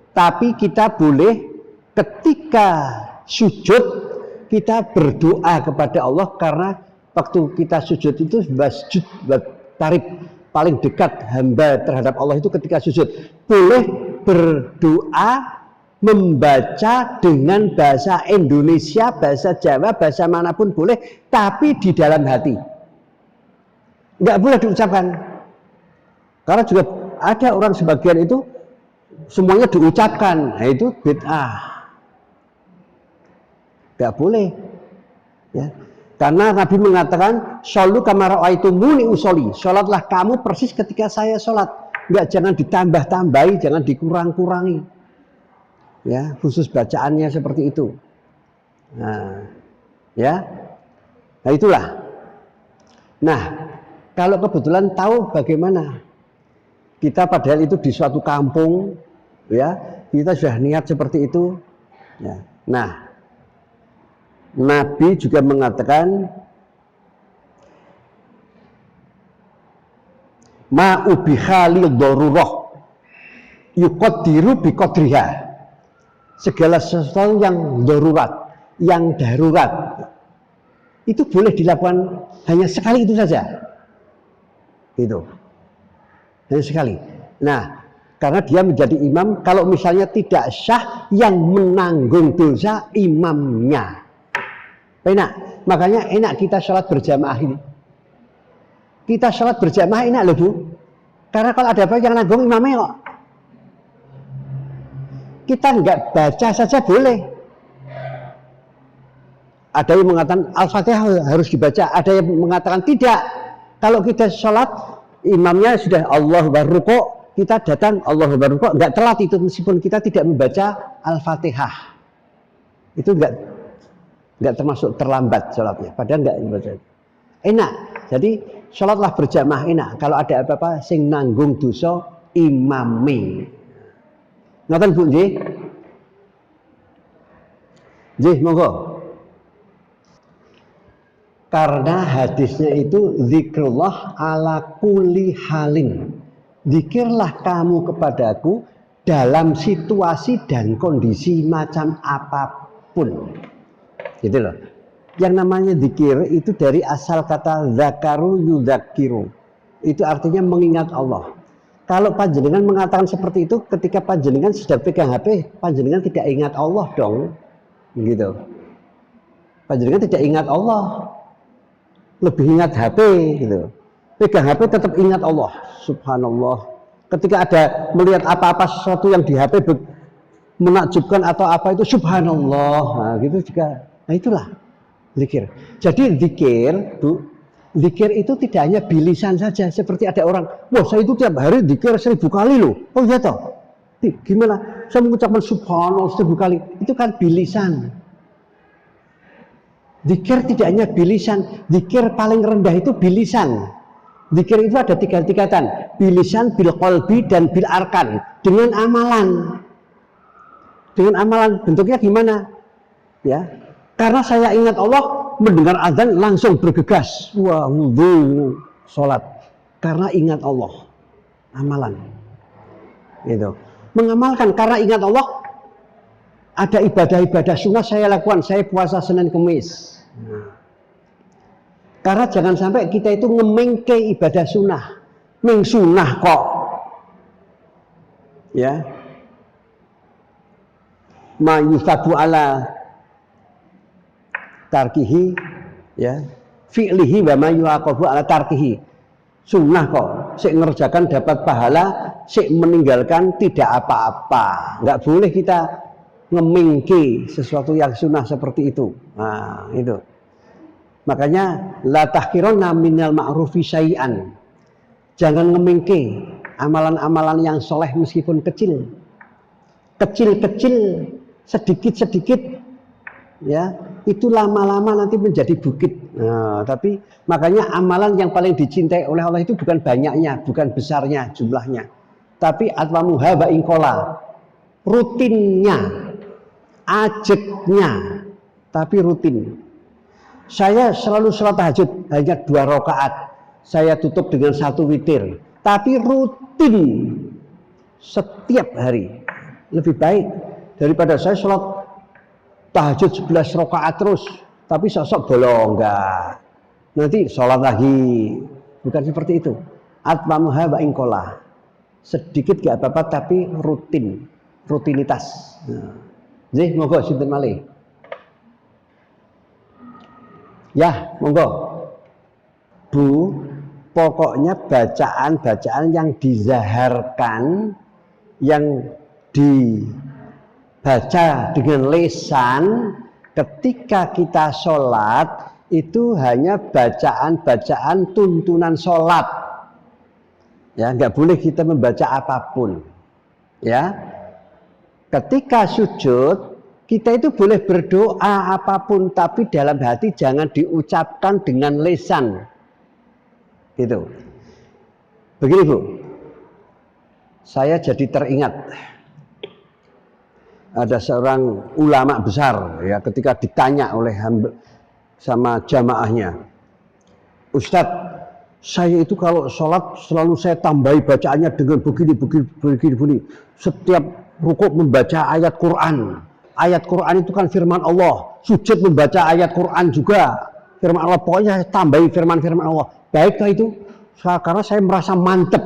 Tapi kita boleh ketika sujud kita berdoa kepada Allah, karena waktu kita sujud itu masjid tarik paling dekat hamba terhadap Allah itu ketika sujud. Boleh berdoa membaca dengan bahasa Indonesia, bahasa Jawa, bahasa manapun boleh, tapi di dalam hati. Nggak boleh diucapkan. Karena juga ada orang sebagian itu semuanya diucapkan, nah itu bid'ah. Nggak boleh. Ya. Karena Nabi mengatakan, "Shollu kama ra'aitumuni usolli." Sholatlah kamu persis ketika saya sholat. Nggak, jangan ditambah-tambahi, jangan dikurang-kurangi. Ya, khusus bacaannya seperti itu. Nah, ya, nah itulah. Nah, kalau kebetulan tahu bagaimana, kita padahal itu di suatu kampung, ya, kita sudah niat seperti itu. Ya. Nah, Nabi juga mengatakan, ma'ubihali darurah yuqaddiru biqadriha. Segala sesuatu yang darurat, yang darurat, itu boleh dilakukan hanya sekali itu saja. Itu. Hanya sekali. Nah, karena dia menjadi imam, kalau misalnya tidak sah, yang menanggung dosa imamnya. Enak. Makanya enak kita sholat berjamaah ini. Kita sholat berjamaah enak loh Bu. Karena kalau ada apa yang nanggung imamnya kok. Kita nggak baca saja boleh. Ada yang mengatakan Al-Fatihah harus dibaca, ada yang mengatakan tidak. Kalau kita sholat, imamnya sudah Allahu Akbar rukuk, kita datang Allahu Akbar rukuk, nggak telat itu meskipun kita tidak membaca Al-Fatihah. Itu nggak termasuk terlambat sholatnya, padahal nggak membaca. Enak. Jadi sholatlah berjamaah enak. Kalau ada apa-apa, sing nanggung dosa imami. Ngoten Bu nggih? Nggih, monggo. Karena hadisnya itu zikrullah ala kulli halin. Zikirlah kamu kepadaku dalam situasi dan kondisi macam apapun. Gitu loh. Yang namanya zikir itu dari asal kata zakaru yudzakiru. Itu artinya mengingat Allah. Kalau panjenengan mengatakan seperti itu, ketika panjenengan sudah pegang HP, panjenengan tidak ingat Allah dong, gitu. Panjenengan tidak ingat Allah, lebih ingat HP, gitu. Pegang HP tetap ingat Allah, subhanallah. Ketika ada melihat apa-apa sesuatu yang di HP menakjubkan atau apa itu, subhanallah, nah, gitu juga. Nah itulah zikir. Jadi zikir, Bu. Zikir itu tidak hanya bilisan saja, seperti ada orang, wah saya itu tiap hari zikir 1000 kali loh. Oh iya toh? Gimana? Saya mengucapkan subhanallah 1000 kali. Itu kan bilisan. Zikir tidak hanya bilisan, zikir paling rendah itu bilisan. Zikir itu ada tiga tingkatan, bilisan, bil qalbi, dan bil arkan. Dengan amalan. Dengan amalan bentuknya gimana? Ya, karena saya ingat Allah, mendengar azan langsung bergegas, wah wudhu, sholat. Karena ingat Allah, amalan. Gitu. Mengamalkan karena ingat Allah. Ada ibadah-ibadah sunnah saya lakukan, saya puasa Senin Kemis. Karena jangan sampai kita itu ngemengke ibadah sunnah, meng sunnah kok, ya, ma yusabu ala tarkihi, ya, fi'lihi wa ma yuaqabu ala tarkihi. Sunnah kok, sik ngerjakan dapat pahala, sik meninggalkan tidak apa-apa. Nggak boleh kita ngemengke sesuatu yang sunnah seperti itu. Nah, itu. Makanya la tahqironna minal ma'rufi syai'an. Jangan ngemengke amalan-amalan yang soleh meskipun kecil. Kecil-kecil, sedikit-sedikit, ya, itu lama-lama nanti menjadi bukit. Nah, tapi makanya amalan yang paling dicintai oleh Allah itu bukan banyaknya, bukan besarnya jumlahnya, tapi atwamuha wa ingkola, rutinnya, ajeknya, tapi rutin. Saya selalu sholat tahajud hanya 2 rakaat, saya tutup dengan 1 witir, tapi rutin setiap hari. Lebih baik daripada saya sholat tahajud 11 rakaat terus, tapi sosok bolong, enggak. Nanti sholat lagi, bukan seperti itu. Atmamuha wa ingkola, sedikit gak apa-apa, tapi rutin, rutinitas. Jadi monggo sinten malih. Ya, monggo. Bu, pokoknya bacaan-bacaan yang dizaharkan, yang dibaca dengan lisan ketika kita sholat, itu hanya bacaan-bacaan tuntunan sholat. Ya, nggak boleh kita membaca apapun. Ya, ketika sujud, kita itu boleh berdoa apapun, tapi dalam hati jangan diucapkan dengan lisan. Gitu. Begini Bu, saya jadi teringat ada seorang ulama besar, ya, ketika ditanya oleh sama jamaahnya, Ustadz, saya itu kalau sholat selalu saya tambahi bacaannya dengan begini. Setiap rukuk membaca ayat Quran. Ayat Quran itu kan firman Allah. Sujud membaca ayat Quran juga firman Allah. Pokoknya saya tambahi firman-firman Allah. Baiklah itu, karena saya merasa mantep,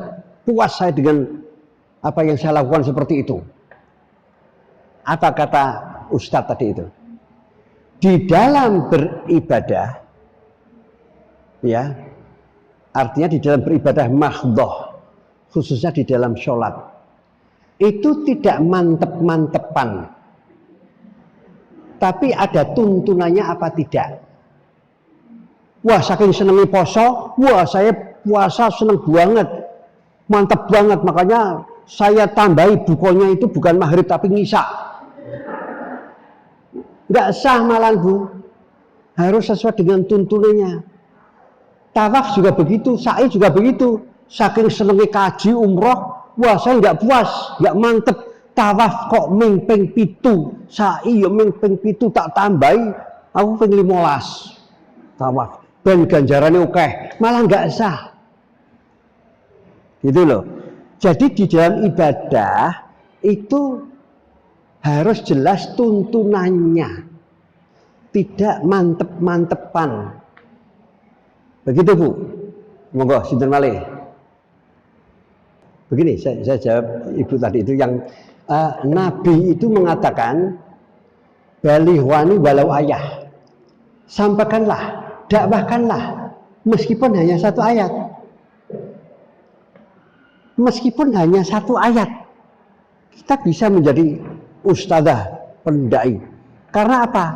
puas saya dengan apa yang saya lakukan seperti itu. Apa kata Ustadz tadi itu? Di dalam beribadah, ya, artinya di dalam beribadah mahdhah, khususnya di dalam sholat, itu tidak mantep-mantepan, tapi ada tuntunannya apa tidak. Wah, saking senengnya poso, wah saya puasa seneng banget, mantep banget, makanya saya tambahi bukonya itu bukan maghrib tapi ngisya. Nggak sah malah Bu, harus sesuai dengan tuntunannya. Tawaf juga begitu, sa'i juga begitu. Saking senengnya kaji umroh, wah saya nggak puas, nggak mantep. Tawaf kok ming-ping 7, sa'i ya ming-ping 7 tak tambahi, aku ping 15 tawaf. Ben ganjarannya oke, malah nggak sah. Gitu loh. Jadi di dalam ibadah itu harus jelas tuntunannya, tidak mantep-mantepan. Begitu Bu. Monggo sinten malih. Begini, saya jawab Ibu tadi itu yang Nabi itu mengatakan balighwani walau ayah. Sampaikanlah, dakwahkanlah meskipun hanya 1 ayat. Meskipun hanya 1 ayat. Kita bisa menjadi ustadzah, pendai. Karena apa?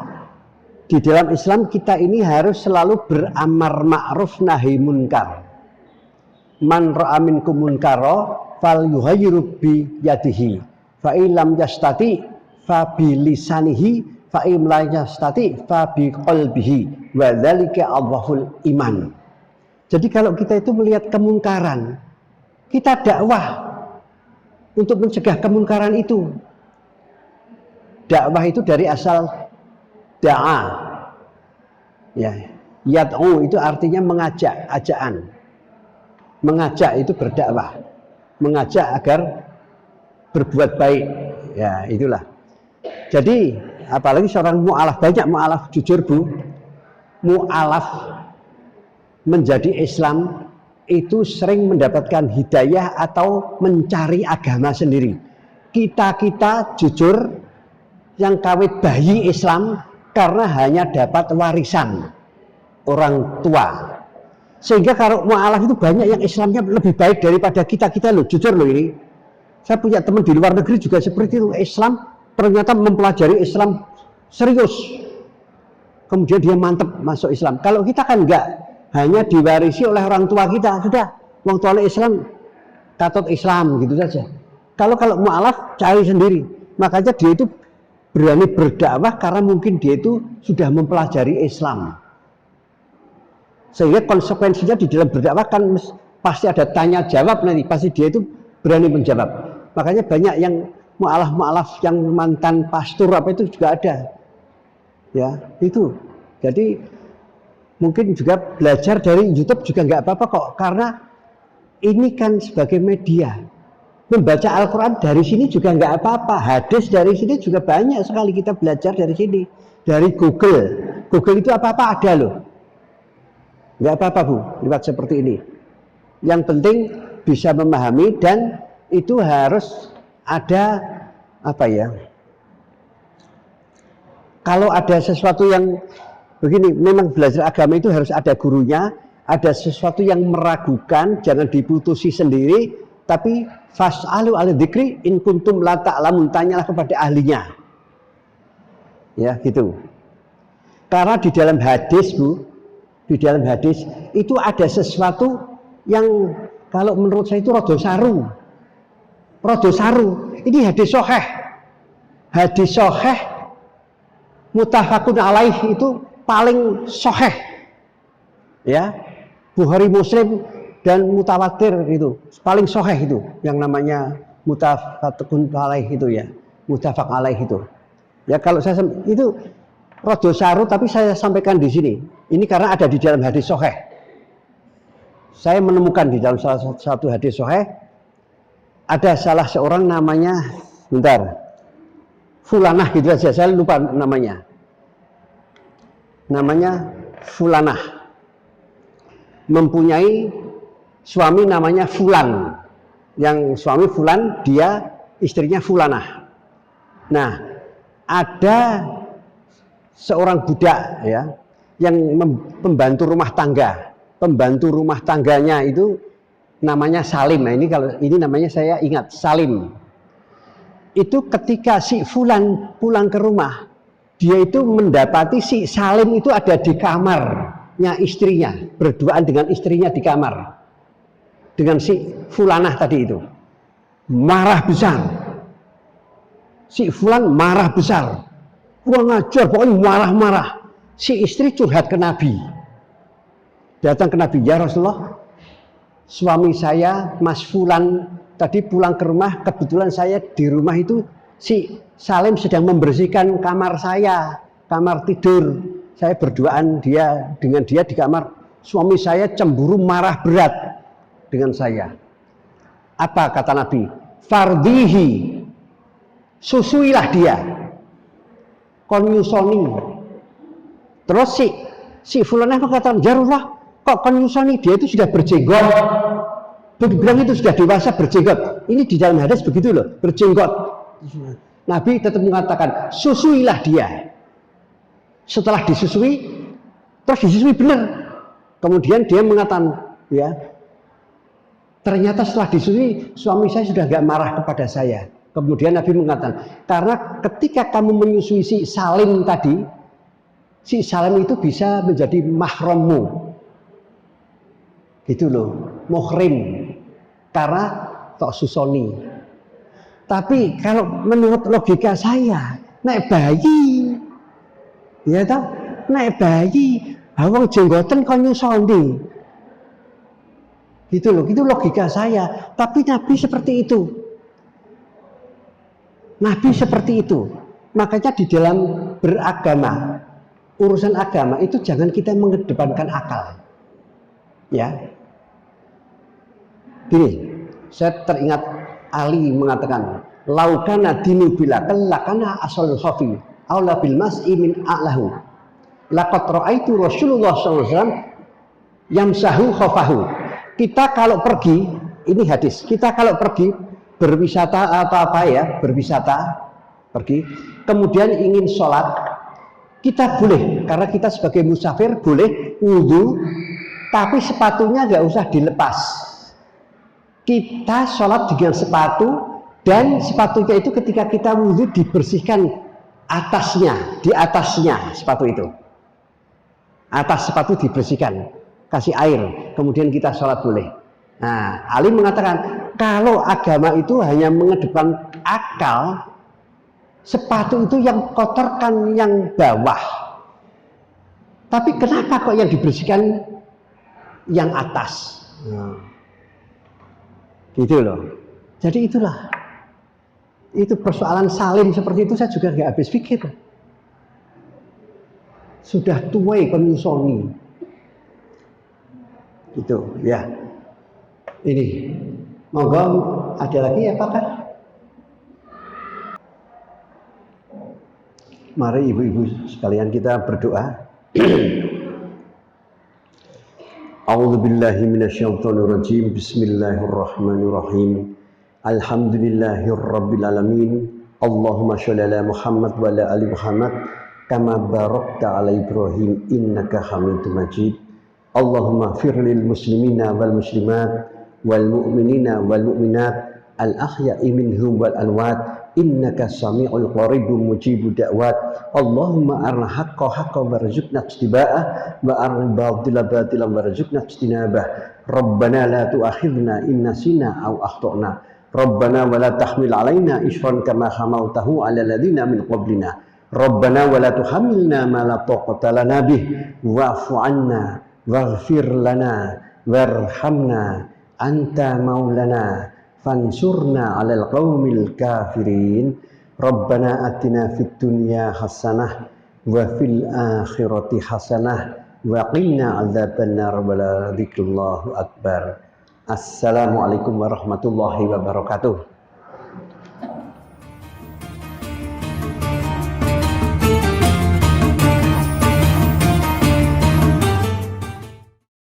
Di dalam Islam kita ini harus selalu beramar ma'ruf nahi munkar. Man ra'a minkum munkara falyughayyirhu bi yadihi fa illam yastati fa bi lisanihi fa im la yastati fa bi qalbihi wa dzalika adhaful iman. Jadi kalau kita itu melihat kemungkaran, kita dakwah untuk mencegah kemungkaran itu. Dakwah itu dari asal da'a. Ya, yad'u itu artinya mengajak, ajaan. Mengajak itu berdakwah. Mengajak agar berbuat baik. Ya, itulah. Jadi, apalagi seorang mu'alaf, banyak mu'alaf, jujur Bu, mu'alaf menjadi Islam itu sering mendapatkan hidayah atau mencari agama sendiri. Kita jujur yang kawit bayi Islam karena hanya dapat warisan orang tua. Sehingga kalau mu'alaf itu banyak yang Islamnya lebih baik daripada kita loh, jujur loh ini. Saya punya teman di luar negeri juga seperti itu, Islam ternyata mempelajari Islam serius. Kemudian dia mantep masuk Islam. Kalau kita kan enggak, hanya diwarisi oleh orang tua kita, sudah orang tua Islam, katut Islam gitu saja. Kalau mu'alaf cari sendiri, makanya dia itu berani berdakwah karena mungkin dia itu sudah mempelajari Islam. Sehingga konsekuensinya di dalam berdakwah kan pasti ada tanya jawab nanti, pasti dia itu berani menjawab. Makanya banyak yang mu'alaf yang mantan pastor apa itu juga ada. Ya, itu. Jadi mungkin juga belajar dari YouTube juga nggak apa-apa kok, karena ini kan sebagai media. Membaca Al-Quran dari sini juga nggak apa-apa, hadis dari sini juga banyak sekali kita belajar dari sini. Dari Google itu apa-apa ada loh. Nggak apa-apa Bu, lewat seperti ini. Yang penting bisa memahami dan itu harus ada apa ya? Kalau ada sesuatu yang begini, memang belajar agama itu harus ada gurunya, ada sesuatu yang meragukan, jangan diputusi sendiri, tapi fas'alu ala dzikri in kuntum la ta'lamun, tanyalah kepada ahlinya. Ya, gitu. Karena di dalam hadis, Bu, di dalam hadis itu ada sesuatu yang kalau menurut saya itu rodo saru. Rodo saru. Ini hadis sahih. Hadis sahih muttafaqun alaih itu paling sahih. Ya. Bukhari Muslim dan mutawatir itu paling sahih itu yang namanya muttafaqun alaih itu ya. Muttafaq alaih itu. Ya kalau saya itu rodo saru tapi saya sampaikan di sini. Ini karena ada di dalam hadis sahih. Saya menemukan di dalam salah satu hadis sahih ada salah seorang namanya Fulanah gitu saja, saya lupa namanya. Namanya Fulanah. Mempunyai suami namanya Fulan. Yang suami Fulan, dia istrinya Fulanah. Nah, ada seorang budak ya yang pembantu rumah tangga. Pembantu rumah tangganya itu namanya Salim. Nah, ini namanya saya ingat, Salim. Itu ketika si Fulan pulang ke rumah, dia itu mendapati si Salim itu ada di kamarnya istrinya, berduaan dengan istrinya di kamar. Dengan si Fulanah tadi itu. Marah besar. Si Fulan marah besar. Kurang ajar, pokoknya marah-marah. Si istri curhat ke Nabi. Datang ke Nabi, ya Rasulullah, suami saya Mas Fulan tadi pulang ke rumah, kebetulan saya di rumah itu si Salim sedang membersihkan kamar saya, kamar tidur. Saya berduaan dengan dia di kamar. Suami saya cemburu, marah berat dengan saya. Apa kata Nabi? Fardihi, susuilah dia. Konyusoni. Terus si Fulanah mengatakan, ya Rasulullah, kok konyusoni, dia itu sudah berjenggot. Bilang itu sudah dewasa berjenggot. Ini di dalam hadis begitu loh, berjenggot. Nabi tetap mengatakan, susuilah dia. Setelah disusui, terus disusui benar. Kemudian dia mengatakan, ya, ternyata setelah disusui, suami saya sudah gak marah kepada saya. Kemudian Nabi mengatakan, karena ketika kamu menyusui si Salim tadi, si Salim itu bisa menjadi mahrammu. Gitu loh, muhrim. Karena tok susoni. Tapi kalau menurut logika saya, nek bayi Ya toh, nek bayi wong jenggoten kon nyusoni. Gitu loh, itu logika saya. Tapi Nabi seperti itu. Nabi seperti itu. Makanya di dalam beragama, urusan agama itu jangan kita mengedepankan akal. Ya. Gini, saya teringat Ali mengatakan, laukana dinu bila lakana asalul khafi aula bil mas'i min a'lahu. Laqad ra'aitu Rasulullah SAW yamsahu khafahu. Kita kalau pergi, ini hadis, kita kalau pergi berwisata atau apa ya, berwisata, pergi, kemudian ingin sholat, kita boleh, karena kita sebagai musafir boleh wudhu, tapi sepatunya nggak usah dilepas. Kita sholat dengan sepatu, dan sepatunya itu ketika kita wudhu dibersihkan atasnya, di atasnya sepatu itu. Atas sepatu dibersihkan, kasih air, kemudian kita sholat boleh. Nah, Ali mengatakan kalau agama itu hanya mengedepan akal, sepatu itu yang kotorkan yang bawah. Tapi kenapa kok yang dibersihkan yang atas? Gitu loh. Jadi itulah, itu persoalan salin seperti itu saya juga nggak habis pikir. Sudah tuai penyusoni. Gitu ya. Ini monggo ada lagi apakah? Mari ibu-ibu sekalian kita berdoa. A'udzubillahi minasyaitonirrajim. Bismillahirrahmanirrahim. Alhamdulillahirabbil alamin. Allahumma shalli ala Muhammad wa ala ali Muhammad kama barakta ala Ibrahim innaka Hamidum Majid. Allahumma fir lil muslimina wal muslimat wal mu'minina wal mu'minat al ahya'i minhum wal amwat innaka sami'ul qaribun mujibud da'wat. Allahumma arina haqqa haqqan warzuqna ittiba'ah wa arina batila batilan warzuqna ijtinabah. Rabbana la tu'akhidna in nasina aw akhtana. Rabbana wa la tahmil 'alaina isran kama hamaltahu 'ala alladziina min qablina. Rabbana wa la tuhammilna ma la taqata lana bih wa'fu 'anna waghfir lana warhamna anta maulana fansurna 'alal qaumil kafirin. Rabbana atina fid dunya hasanah wa fil akhirati hasanah wa qina 'adzabannar wa la dzikrullahi akbar. Assalamualaikum warahmatullahi wabarakatuh.